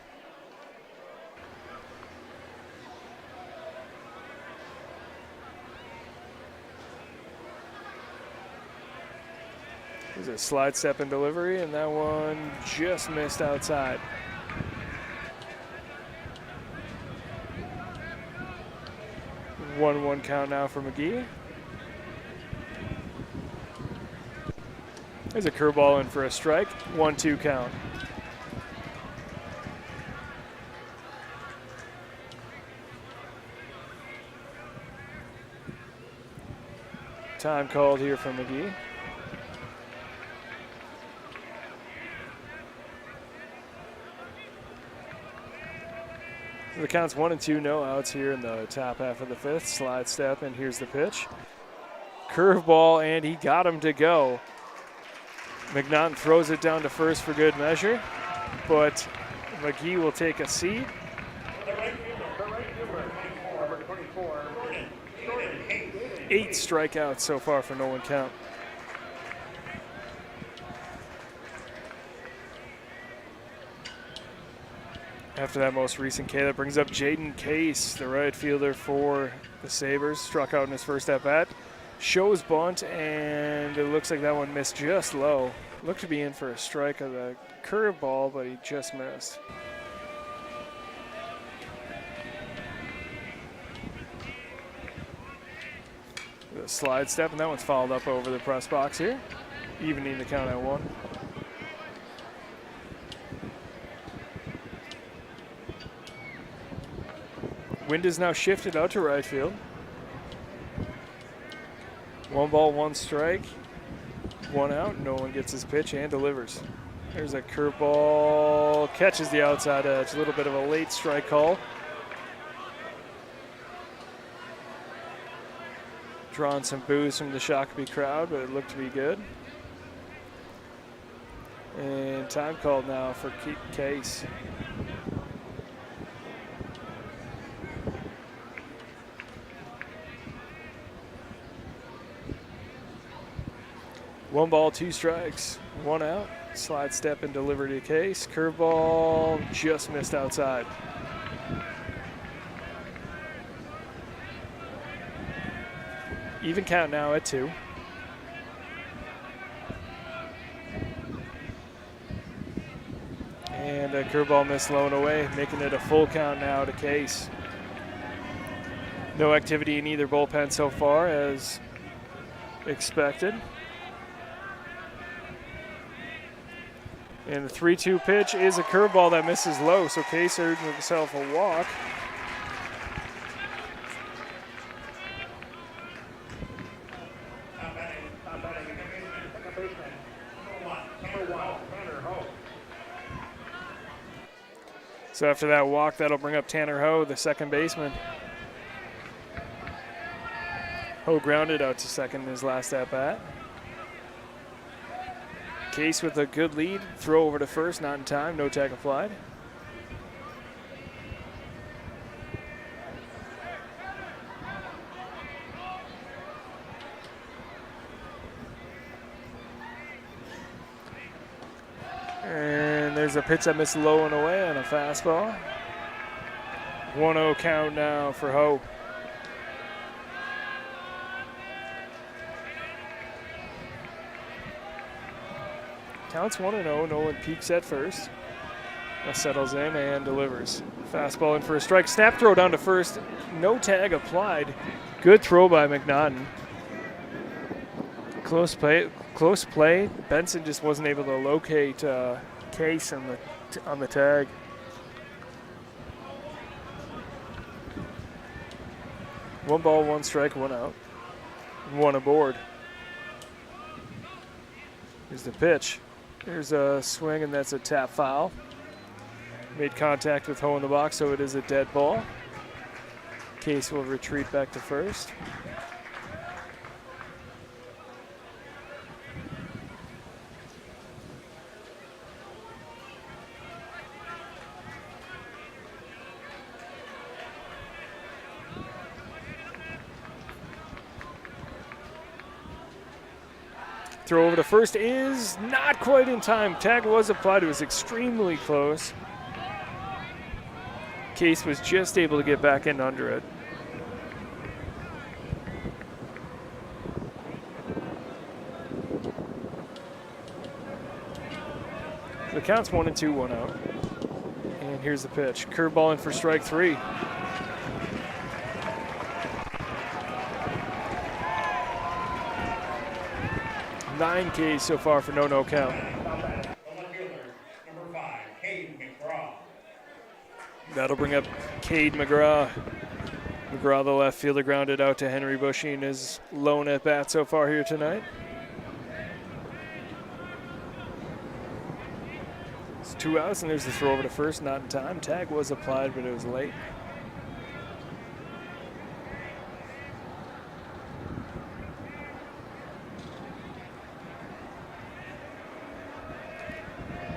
There's a slide step and delivery, and that one just missed outside. One count now for McGee. There's a curveball in for a strike. 1-2 count. Time called here for McGee. The count's 1-2, no outs here in the top half of the 5th. Slide step, and here's the pitch. Curveball, and he got him to go. McNaughton throws it down to first for good measure, but McGee will take a seat. 8 strikeouts so far for Nolan Kemp. After that most recent K, that brings up Jaden Case, the right fielder for the Sabres. Struck out in his first at-bat. Shows bunt, and it looks like that one missed just low. Looked to be in for a strike of the curveball, but he just missed. The slide step, and that one's fouled up over the press box here. Evening the count at 1. Wind is now shifted out to right field. 1 ball, 1 strike. 1 out. No one gets his pitch and delivers. There's a curveball. Catches the outside edge. A little bit of a late strike call. Drawing some boos from the Shakopee crowd, but it looked to be good. And time called now for Case. One ball, 2 strikes, 1 out. Slide step and deliver to Case. Curveball just missed outside. Even count now at 2. And a curveball missed low and away, making it a full count now to Case. No activity in either bullpen so far as expected. And the 3-2 pitch is a curveball that misses low, so Case earned himself a walk. So after that walk, that'll bring up Tanner Ho, the second baseman. Ho grounded out to second in his last at-bat. Case with a good lead. Throw over to first, not in time. No tag applied. And there's a pitch that missed low and away on a fastball. 1-0 count now for Ho. Counts 1-0, no one peaks at first. Now settles in and delivers. Fastball in for a strike. Snap throw down to first. No tag applied. Good throw by McNaughton. Close play. Benson just wasn't able to locate Case on the tag. One ball, 1 strike, 1 out. 1 aboard. Here's the pitch. There's a swing, and that's a tap foul. Made contact with Ho in the box, so it is a dead ball. Case will retreat back to first. Throw over to first is not quite in time. Tag was applied. It was extremely close. Case was just able to get back in under it. The count's 1-2, 1 out. And here's the pitch. Curveball in for strike 3. Nine Ks so far for no count. That'll bring up Cade McGraw. McGraw, the left fielder, grounded out to Henry Bushy in his lone at bat so far here tonight. It's 2 outs, and there's the throw over to first, not in time. Tag was applied, but it was late.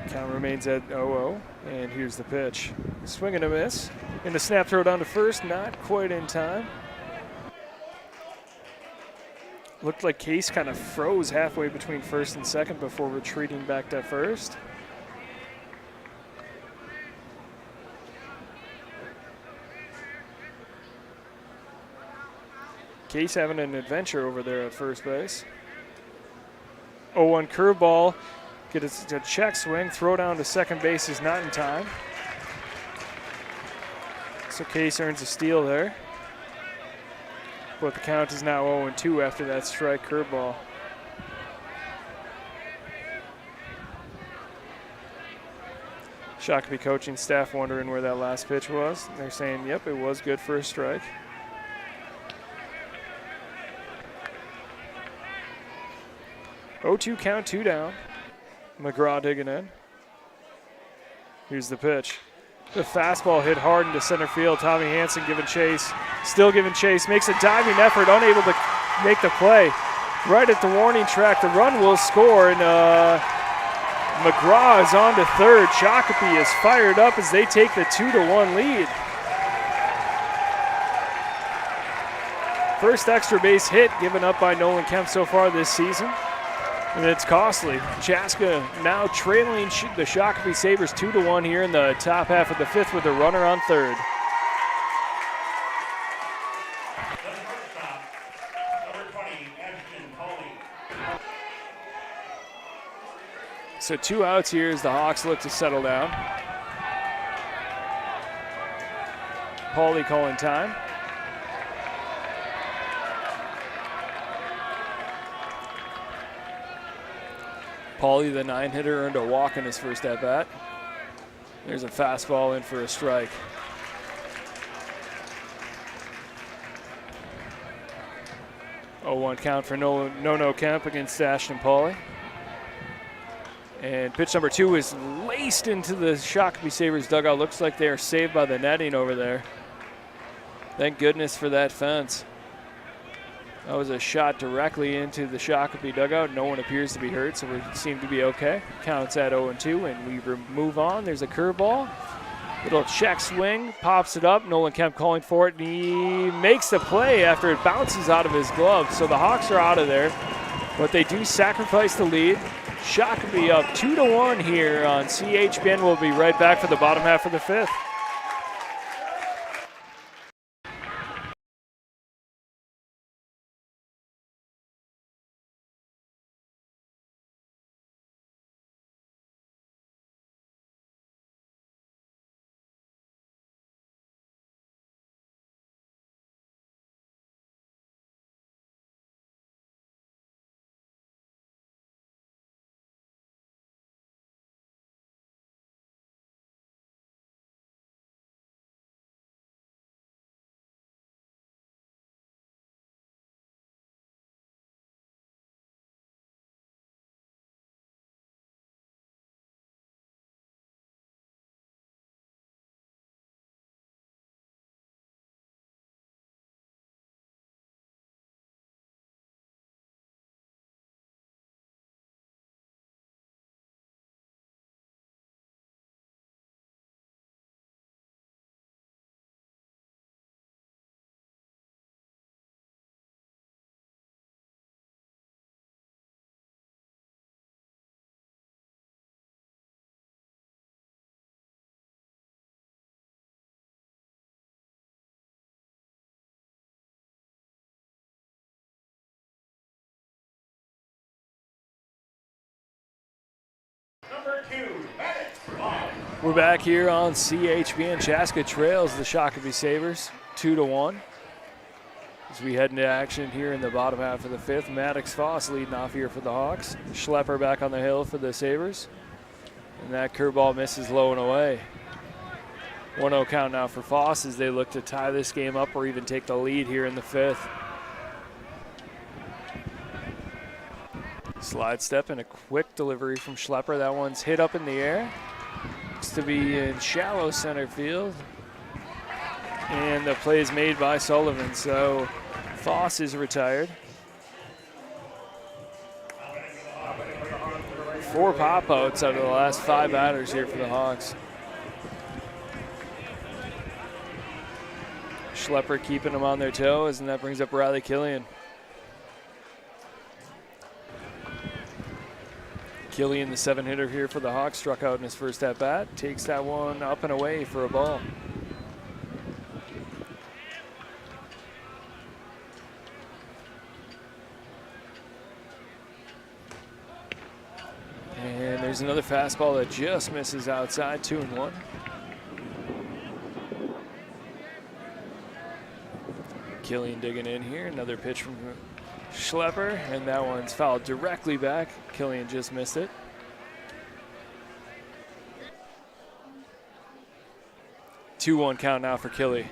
Count remains at 0-0, and here's the pitch. Swing and a miss. And the snap throw down to first, not quite in time. Looked like Case kind of froze halfway between first and second before retreating back to first. Case having an adventure over there at first base. 0-1 curveball. Get a check swing, throw down to second base is not in time. So Case earns a steal there. But the count is now 0-2 after that strike curveball. Shakopee coaching staff wondering where that last pitch was. They're saying, yep, it was good for a strike. 0-2 count, 2 down. McGraw digging in. Here's the pitch. The fastball hit hard into center field. Tommy Hansen giving chase. Still giving chase. Makes a diving effort, unable to make the play. Right at the warning track, the run will score, and McGraw is on to third. Shakopee is fired up as they take the 2-1 lead. First extra base hit given up by Nolan Kemp so far this season, and it's costly. Chaska now trailing the Shakopee Sabres 2-1 here in the top half of the fifth with a runner on third. So 2 outs here as the Hawks look to settle down. Paulie calling time. Paulie, the 9-hitter, earned a walk in his first at-bat. There's a fastball in for a strike. Oh, 1 count for No Kemp against Ashton Paulie. And pitch number 2 is laced into the Shakopee Sabres dugout. Looks like they are saved by the netting over there. Thank goodness for that fence. That was a shot directly into the Shakopee dugout. No one appears to be hurt, so we seem to be okay. Counts at 0-2, and we move on. There's a curveball. Little check swing, pops it up. Nolan Kemp calling for it, and he makes the play after it bounces out of his glove. So the Hawks are out of there, but they do sacrifice the lead. Shakopee up 2-1 here on CHBN. We'll be right back for the bottom half of the fifth. We're back here on CHBN. Chaska trails the Shakopee Sabres 2-1. As we head into action here in the bottom half of the fifth, Maddox Foss leading off here for the Hawks. Schlepper back on the hill for the Sabres. And that curveball misses low and away. 1-0 count now for Foss as they look to tie this game up or even take the lead here in the fifth. Slide step and a quick delivery from Schlepper. That one's hit up in the air. Looks to be in shallow center field. And the play is made by Sullivan, so Foss is retired. 4 pop-outs out of the last 5 batters here for the Hawks. Schlepper keeping them on their toes, and that brings up Riley Killian. Killian, the 7-hitter here for the Hawks, struck out in his first at-bat. Takes that one up and away for a ball. And there's another fastball that just misses outside, 2-1. Killian digging in here, another pitch from Schlepper, and that one's fouled directly back. Killian just missed it. Two-one count now for Killy.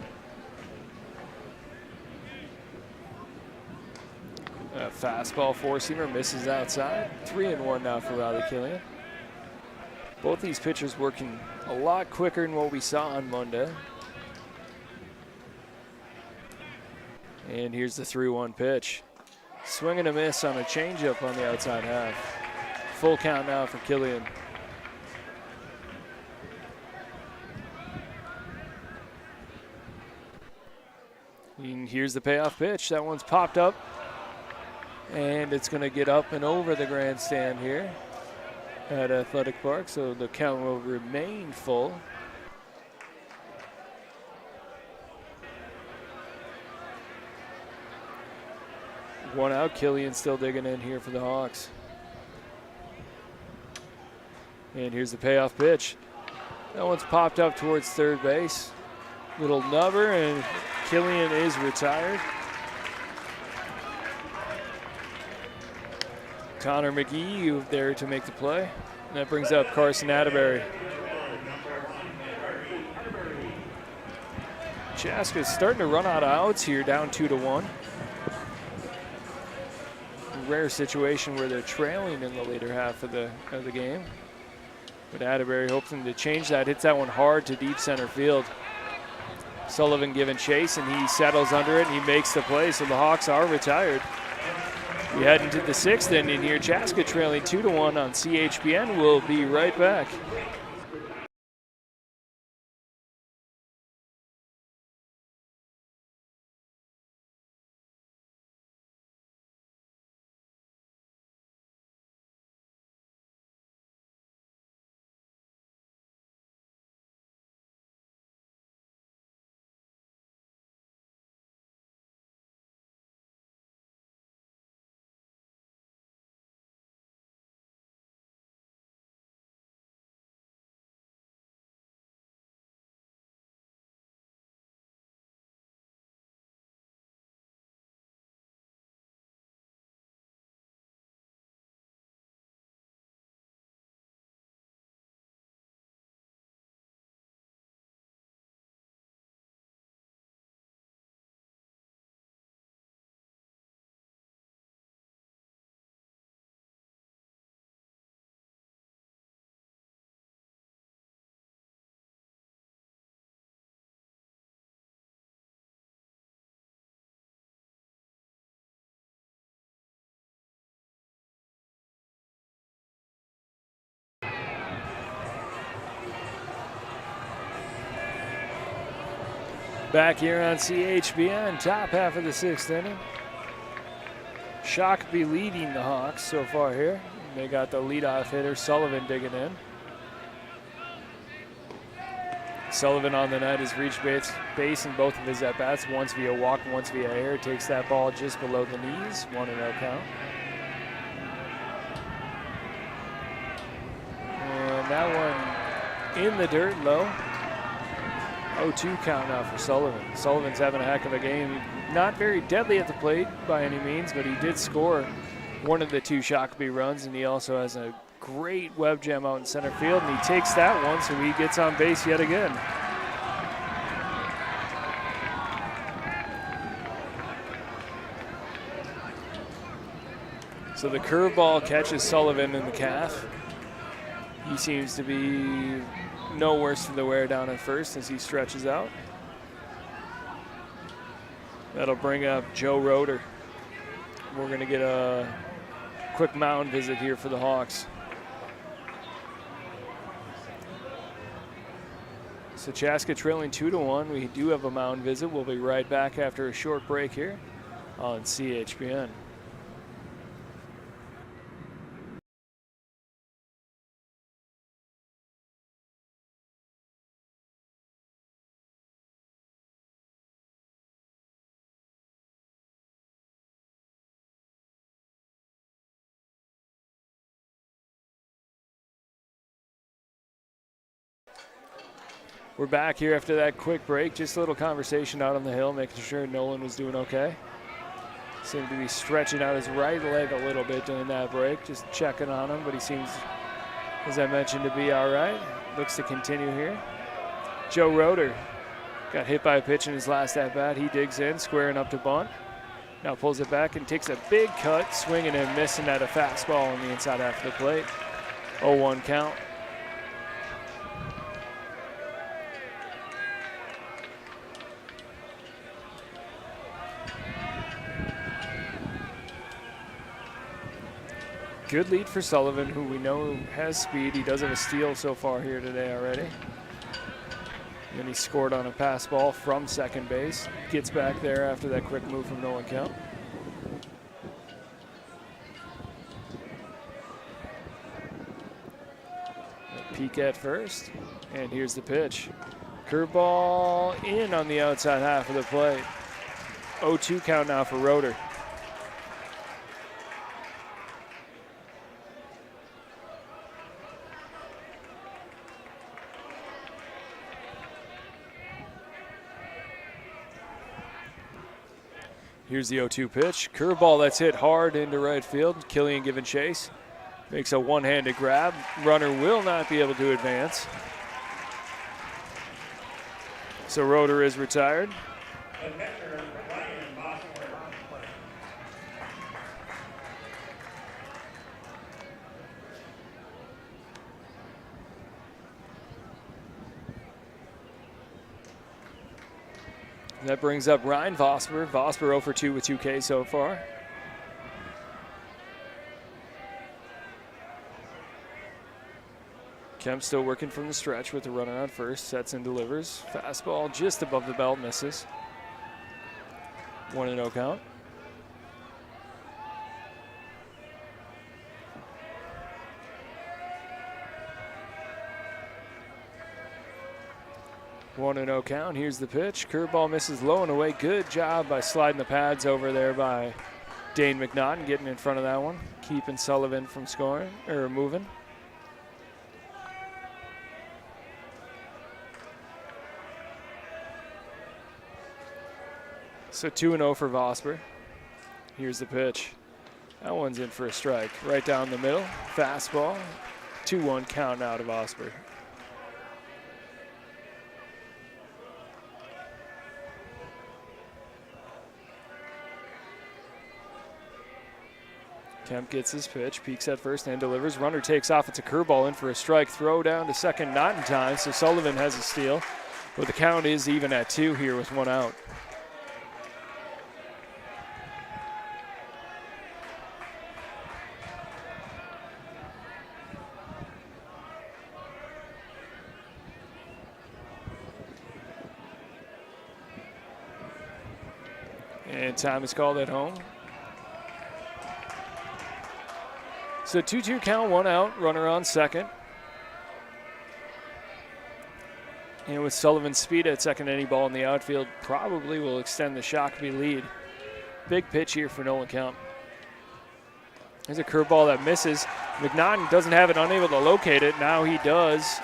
A fastball four-seamer misses outside. 3-1 now for Riley Killian. Both these pitchers working a lot quicker than what we saw on Monday. And here's the 3-1 pitch. Swing and a miss on a changeup on the outside half. Full count now for Killian. And here's the payoff pitch. That one's popped up. And it's going to get up and over the grandstand here at Athletic Park. So the count will remain full. One out. Killian still digging in here for the Hawks. And here's the payoff pitch. That one's popped up towards third base. Little nubber, and Killian is retired. Connor McGee there to make the play. And that brings up Carson Atterbury. Chaska's starting to run out of outs here, down 2-1. Rare situation where they're trailing in the later half of the game. But Atterbury hopes to change that. Hits that one hard to deep center field. Sullivan giving chase, and he settles under it, and he makes the play, so the Hawks are retired. We head into the 6th inning here. Chaska trailing 2-1 on CHBN. We'll be right back. Back here on CHBN, top half of the 6th inning. Shakopee leading the Hawks so far here. They got the leadoff hitter, Sullivan, digging in. Sullivan on the night has reached base in both of his at-bats, once via walk, once via air. Takes that ball just below the knees, 1-0 count. And that one in the dirt, low. 0-2 count now for Sullivan. Sullivan's having a heck of a game. Not very deadly at the plate by any means, but he did score one of the 2 Shakopee runs, and he also has a great web jam out in center field, and he takes that one, so he gets on base yet again. So the curveball catches Sullivan in the calf. He seems to be no worse for the wear down at first as he stretches out. That'll bring up Joe Roeder. We're going to get a quick mound visit here for the Hawks. So Chaska trailing 2-1. We do have a mound visit. We'll be right back after a short break here on CHBN. We're back here after that quick break. Just a little conversation out on the hill, making sure Nolan was doing okay. Seemed to be stretching out his right leg a little bit during that break, just checking on him, but he seems, as I mentioned, to be all right. Looks to continue here. Joe Roeder got hit by a pitch in his last at-bat. He digs in, squaring up to bunt. Now pulls it back and takes a big cut, swinging and missing at a fastball on the inside half of the plate. 0-1 count. Good lead for Sullivan, who we know has speed. He does have a steal so far here today already. And then he scored on a pass ball from second base. Gets back there after that quick move from no one count. Peek at first, and here's the pitch. Curveball in on the outside half of the plate. 0-2 count now for Roeder. Here's the 0-2 pitch. Curveball that's hit hard into right field. Killian giving chase. Makes a one-handed grab. Runner will not be able to advance. So Roeder is retired. That brings up Ryan Vosper. Vosper 0 for 2 with 2 Ks so far. Kemp still working from the stretch with the runner on first. Sets and delivers. Fastball just above the belt, misses. 1-0 count. One and 0 count. Here's the pitch. Curveball misses low and away. Good job by sliding the pads over there by Dane McNaughton, getting in front of that one, keeping Sullivan from scoring or moving. So 2-0 for Vosper. Here's the pitch. That one's in for a strike. Right down the middle. Fastball. 2-1 count now to Vosper. Kemp gets his pitch, peeks at first and delivers. Runner takes off. It's a curveball in for a strike. Throw down to second, not in time. So Sullivan has a steal. But the count is even at 2 here with 1 out. And time is called at home. So 2-2 count, 1 out, runner on second. And with Sullivan's speed at second, any ball in the outfield probably will extend the Shakopee lead. Big pitch here for Nolan Kemp. There's a curveball that misses. McNaughton doesn't have it, unable to locate it. Now he does.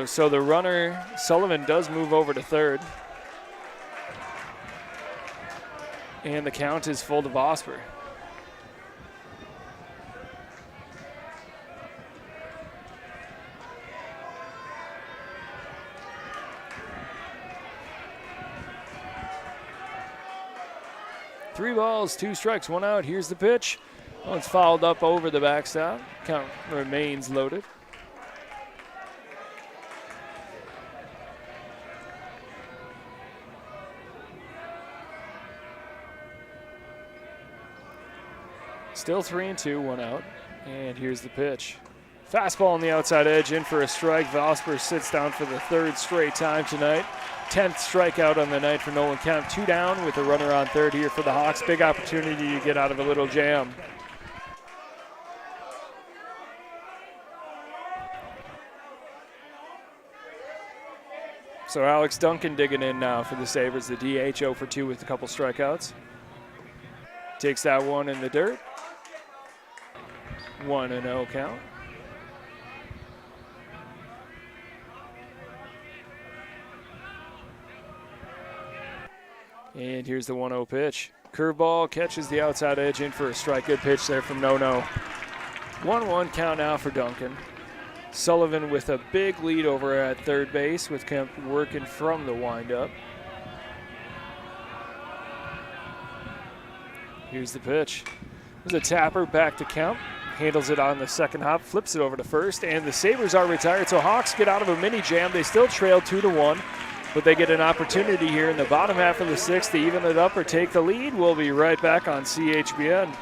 So the runner, Sullivan, does move over to third. And the count is full to Vosper. Three balls, 2 strikes, 1 out. Here's the pitch. Oh, it's fouled up over the backstop. Count remains loaded. Still 3-2, 1 out. And here's the pitch. Fastball on the outside edge, in for a strike. Vosper sits down for the 3rd straight time tonight. 10th strikeout on the night for Nolan Kemp. 2 down with a runner on third here for the Hawks. Big opportunity to get out of a little jam. So Alex Duncan digging in now for the Sabres. The DH 0 for 2 with a couple strikeouts. Takes that one in the dirt. 1-0 count. And here's the 1-0 pitch. Curveball catches the outside edge, in for a strike. Good pitch there from No-No. 1-1 count now for Duncan. Sullivan with a big lead over at third base with Kemp working from the windup. Here's the pitch. There's a tapper back to Kemp. Handles it on the second hop, flips it over to first, and the Sabres are retired. So Hawks get out of a mini jam. They still trail 2-1, but they get an opportunity here in the bottom half of the sixth to even it up or take the lead. We'll be right back on CHBN.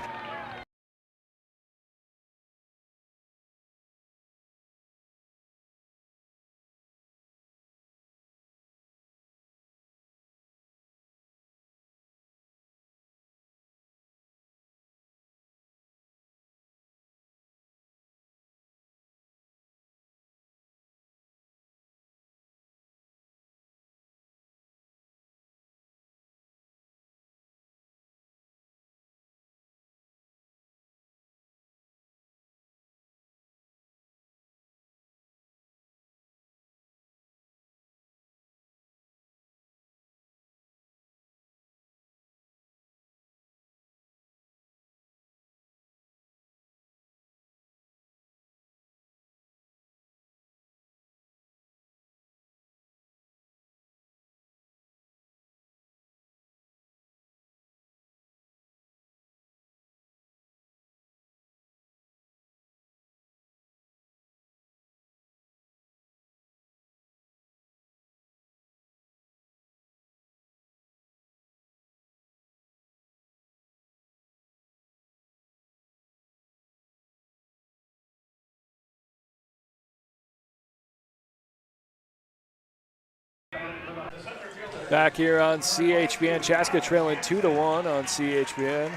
Back here on CHBN, Chaska trailing 2-1 on CHBN.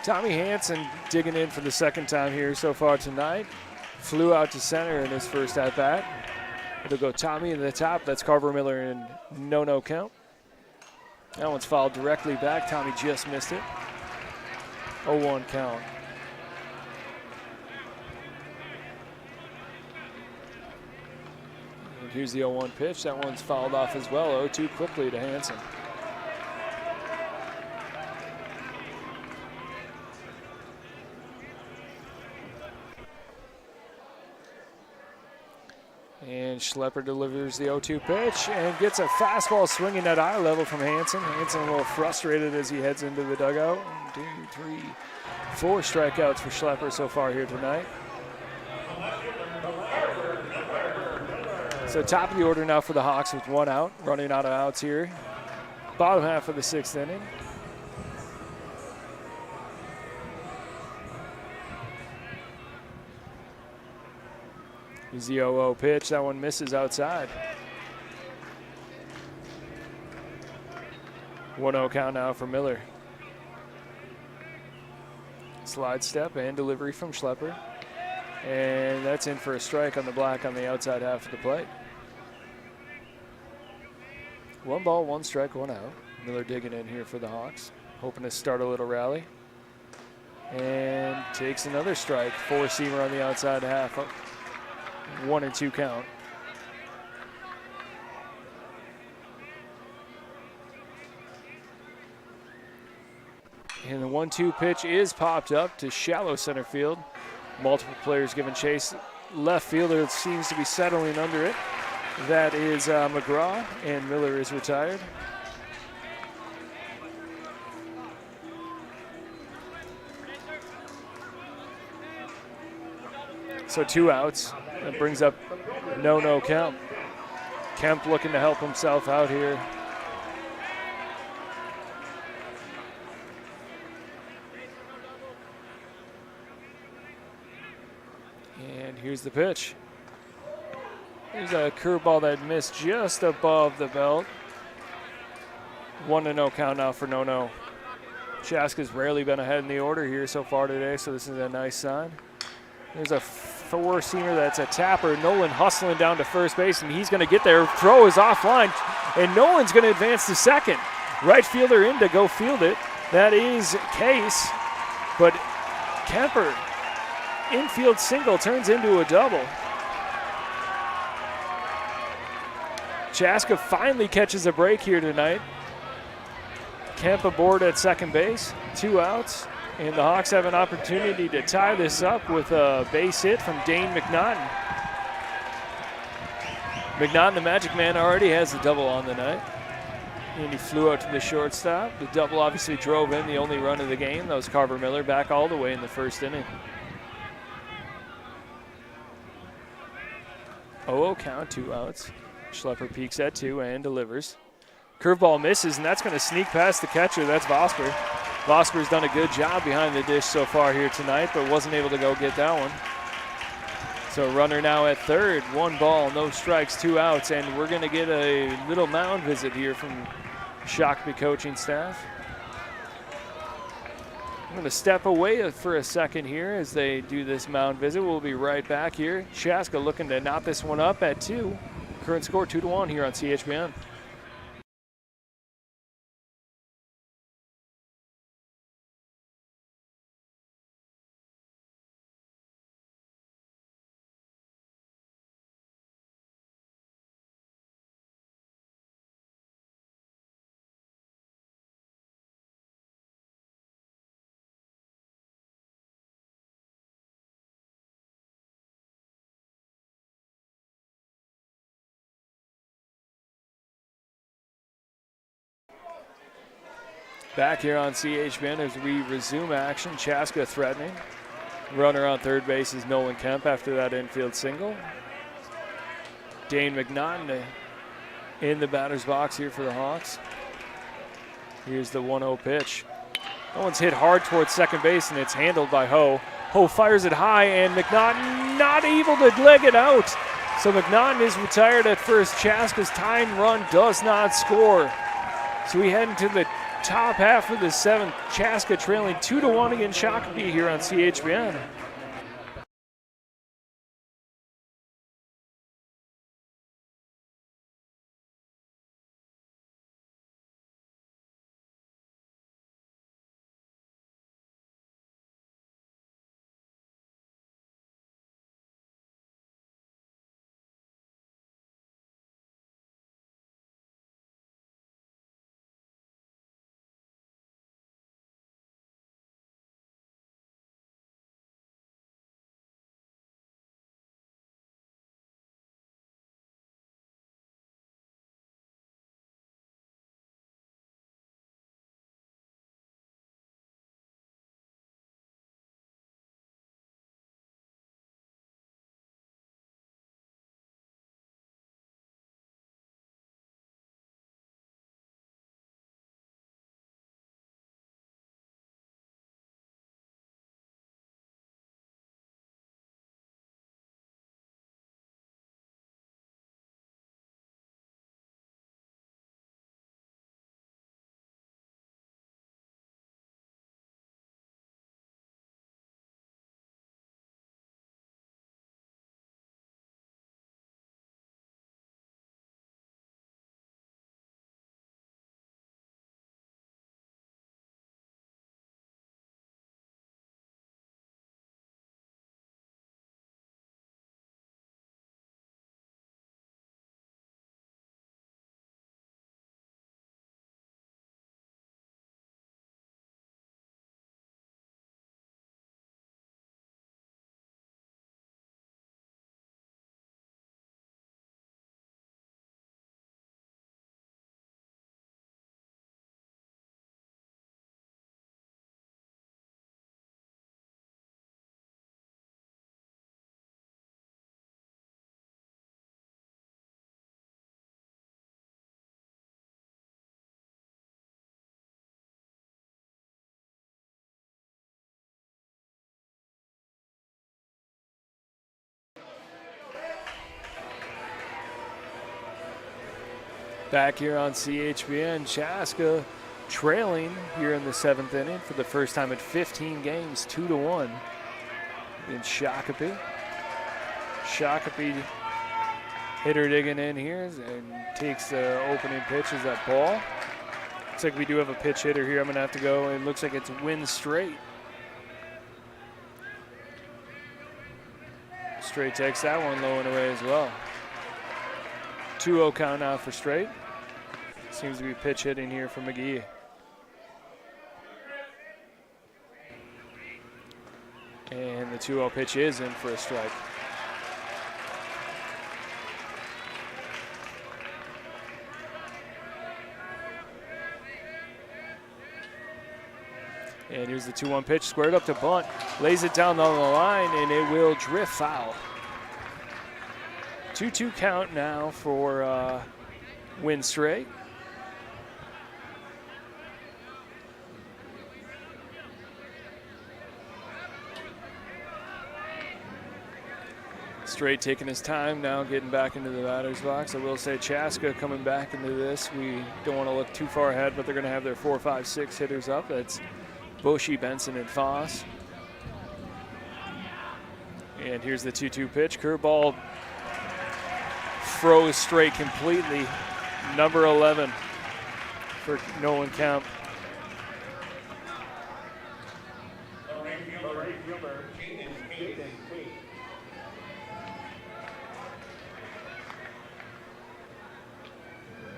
Tommy Hansen digging in for the second time here so far tonight. Flew out to center in his first at-bat. It'll go Tommy in the top. That's Carver Miller in no count. That one's fouled directly back. Tommy just missed it. 0-1 count. And here's the 0-1 pitch. That one's fouled off as well. 0-2 quickly to Hansen. And Schlepper delivers the 0-2 pitch and gets a fastball swinging at eye level from Hansen. Hansen a little frustrated as he heads into the dugout. 1, 2, 3, 4 strikeouts for Schlepper so far here tonight. So top of the order now for the Hawks with 1 out, running out of outs here. Bottom half of the 6th inning. Here's the 0-0 pitch. That one misses outside. 1-0 count now for Miller. Slide step and delivery from Schlepper. And that's in for a strike on the black on the outside half of the plate. 1 ball, 1 strike, 1 out. Miller digging in here for the Hawks, hoping to start a little rally. And takes another strike. 4-seamer on the outside half. 1-2 count. And the 1-2 pitch is popped up to shallow center field. Multiple players giving chase. Left fielder seems to be settling under it. That is McGraw, and Miller is retired. So 2 outs. That brings up no count. Kemp looking to help himself out here. And here's the pitch. Here's a curveball that missed just above the belt. 1-0 count now for no. Chaska's rarely been ahead in the order here so far today, so this is a nice sign. There's a 4-seamer that's a tapper. Nolan hustling down to first base, and he's going to get there. Throw is offline, and Nolan's going to advance to second. Right fielder in to go field it. That is Case, but Kemper, infield single, turns into a double. Chaska finally catches a break here tonight. Kemp aboard at second base, 2 outs. And the Hawks have an opportunity to tie this up with a base hit from Dane McNaughton. McNaughton, the Magic Man, already has a double on the night. And he flew out to the shortstop. The double obviously drove in the only run of the game. That was Carver Miller back all the way in the first inning. 0-0 count, 2 outs. Schlepper peeks at 2 and delivers. Curveball misses, and that's going to sneak past the catcher. That's Vosper. Vosper's done a good job behind the dish so far here tonight, but wasn't able to go get that one. So runner now at third. 1 ball, no strikes, 2 outs, and we're going to get a little mound visit here from Shakopee coaching staff. I'm going to step away for a second here as they do this mound visit. We'll be right back here. Chaska looking to knot this one up at 2. Current score 2-1 here on CHBN. Back here on CHBN as we resume action. Chaska threatening. Runner on third base is Nolan Kemp after that infield single. Dane McNaughton in the batter's box here for the Hawks. Here's the 1-0 pitch. That one's hit hard towards second base, and it's handled by Ho. Ho fires it high, and McNaughton not able to leg it out. So McNaughton is retired at first. Chaska's tying run does not score. So we head into the top half of the 7th. Chaska trailing 2-1 against Shakopee here on CHBN. Back here on CHBN, Chaska trailing here in the 7th inning for the first time in 15 games, 2-1 in Shakopee. Shakopee hitter digging in here and takes the opening pitch as that ball. Looks like we do have a pitch hitter here. I'm going to have to go, and it looks like it's Win Straight. Straight takes that one low and away as well. 2-0 count now for Straight. Seems to be pitch hitting here for McGee. And the 2-0 pitch is in for a strike. And here's the 2-1 pitch, squared up to bunt. Lays it down on the line, and it will drift foul. 2-2 count now for Win Straight. Straight taking his time now, getting back into the batter's box. I will say Chaska coming back into this. We don't want to look too far ahead, but they're going to have their 4, 5, 6 hitters up. That's Bushy, Benson, and Foss. And here's the 2-2 pitch. Curveball froze straight completely. Number 11 for Nolan Kemp.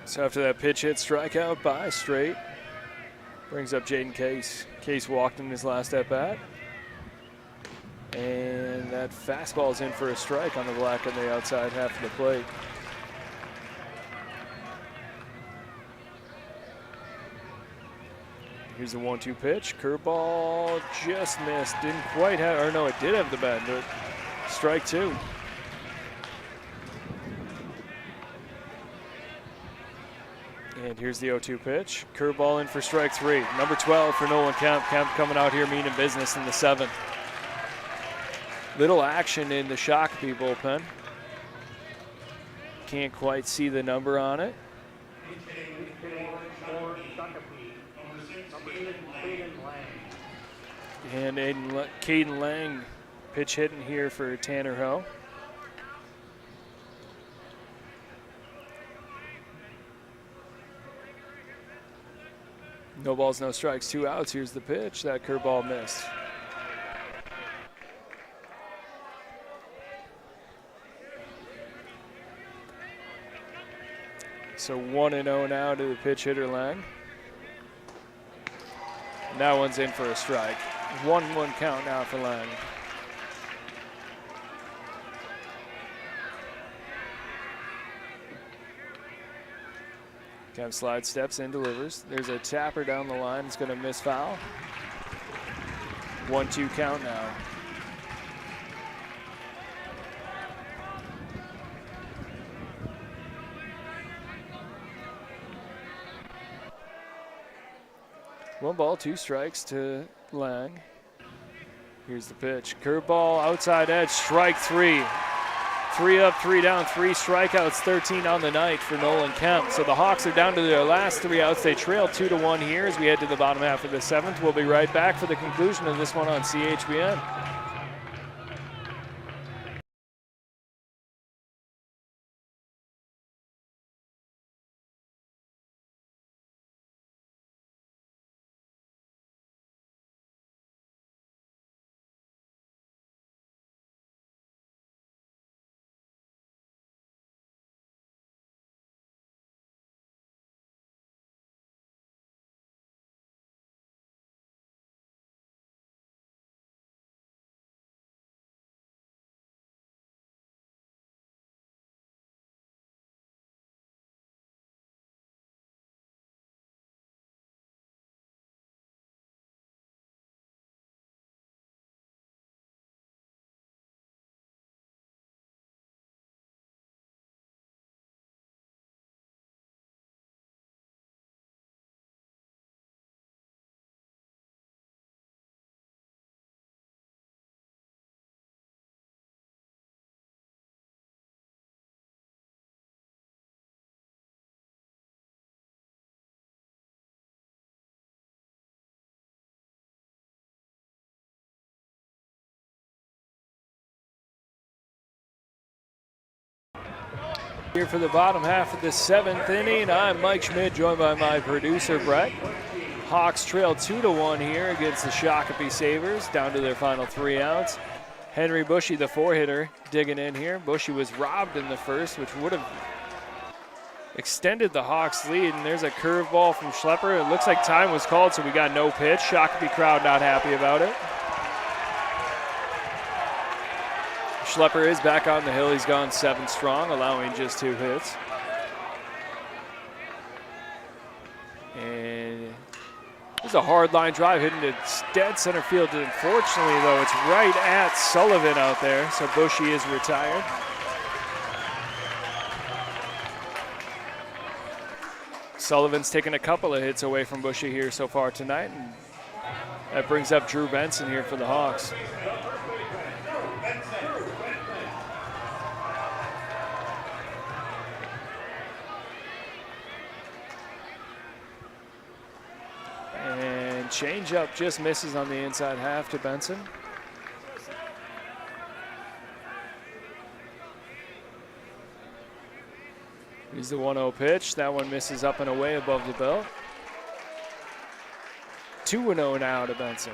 So after that pitch hit, strikeout by Straight. Brings up Jaden Case. Case walked in his last at bat. And that fastball is in for a strike on the black on the outside half of the plate. Here's the 1-2 pitch. Curveball just missed. Didn't quite have, or no, it did have the bat, but strike 2. And here's the 0-2 pitch. Curveball in for strike 3. Number 12 for Nolan Kemp. Kemp coming out here meaning business in the 7th. Little action in the Shakopee bullpen. Can't quite see the number on it. And Caden Lang pitch hitting here for Tanner Ho. No balls, no strikes, 2 outs. Here's the pitch. That curveball missed. So 1-0 now to the pitch hitter Lang. And that one's in for a strike. 1-1 count now for Lang. Kemp slide steps in, delivers. There's a tapper down the line. It's going to miss foul. 1-2 count now. One ball, 2 strikes to Lang. Here's the pitch. Curveball, outside edge, strike 3. 3 up, 3 down, 3 strikeouts, 13 on the night for Nolan Kemp. So the Hawks are down to their last 3 outs. They trail 2-1 here as we head to the bottom half of the 7th. We'll be right back for the conclusion of this one on CHBN. Here for the bottom half of the 7th inning, I'm Mike Schmidt, joined by my producer, Brett. Hawks trail 2-1 here against the Shakopee Sabres, down to their final 3 outs. Henry Bushy, the 4-hitter, digging in here. Bushy was robbed in the first, which would have extended the Hawks' lead, and there's a curveball from Schlepper. It looks like time was called, so we got no pitch. Shakopee crowd not happy about it. Schlepper is back on the hill. He's gone 7 strong, allowing just 2 hits. And There's a hard line drive hitting to dead center field. Unfortunately, though, it's right at Sullivan out there, so Bushy is retired. Sullivan's taken a couple of hits away from Bushy here so far tonight, and that brings up Drew Benson here for the Hawks. And changeup just misses on the inside half to Benson. Here's the 1-0 pitch. That one misses up and away above the belt. 2-0 now to Benson.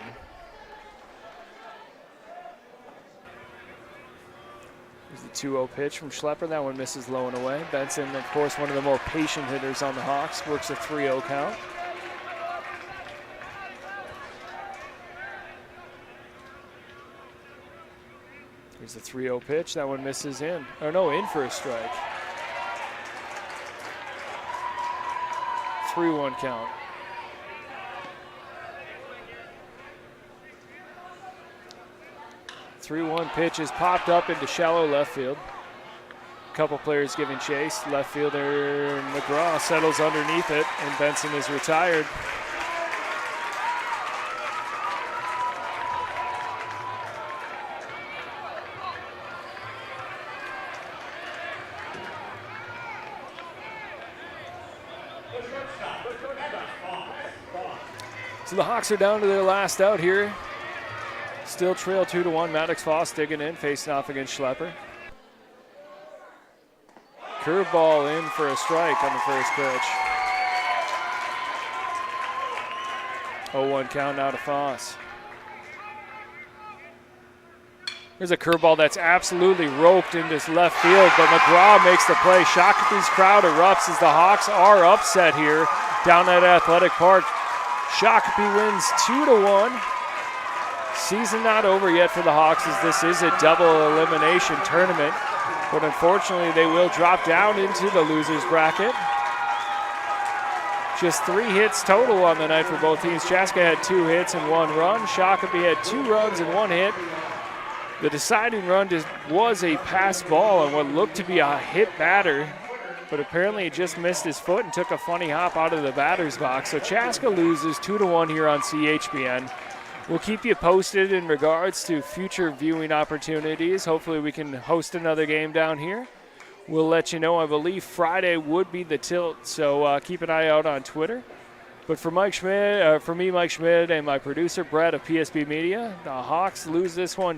Here's the 2-0 pitch from Schlepper. That one misses low and away. Benson, of course, one of the more patient hitters on the Hawks, works a 3-0 count. Here's the 3-0 pitch. That one misses in. Oh, no, in for a strike. 3-1 count. The 3-1 pitch is popped up into shallow left field. A couple players giving chase. Left fielder McGraw settles underneath it, and Benson is retired. So the Hawks are down to their last out here. Still trail 2-1. Maddox Foss digging in, facing off against Schlepper. Curveball in for a strike on the first pitch. 0-1 count now to Foss. There's a curveball that's absolutely roped into left field, but McGraw makes the play. Shakopee's crowd erupts as the Hawks are upset here down at Athletic Park. Shakopee wins 2-1. Season not over yet for the Hawks, as this is a double elimination tournament. But unfortunately, they will drop down into the losers bracket. Just 3 hits total on the night for both teams. Chaska had 2 hits and 1 run. Shakopee had 2 runs and 1 hit. The deciding run was a pass ball on what looked to be a hit batter, but apparently it just missed his foot and took a funny hop out of the batter's box. So Chaska loses 2-1 here on CHBN. We'll keep you posted in regards to future viewing opportunities. Hopefully we can host another game down here. We'll let you know. I believe Friday would be the tilt, so keep an eye out on Twitter. But for Mike Schmidt, Mike Schmidt, and my producer Brett of PSB Media, the Hawks lose this one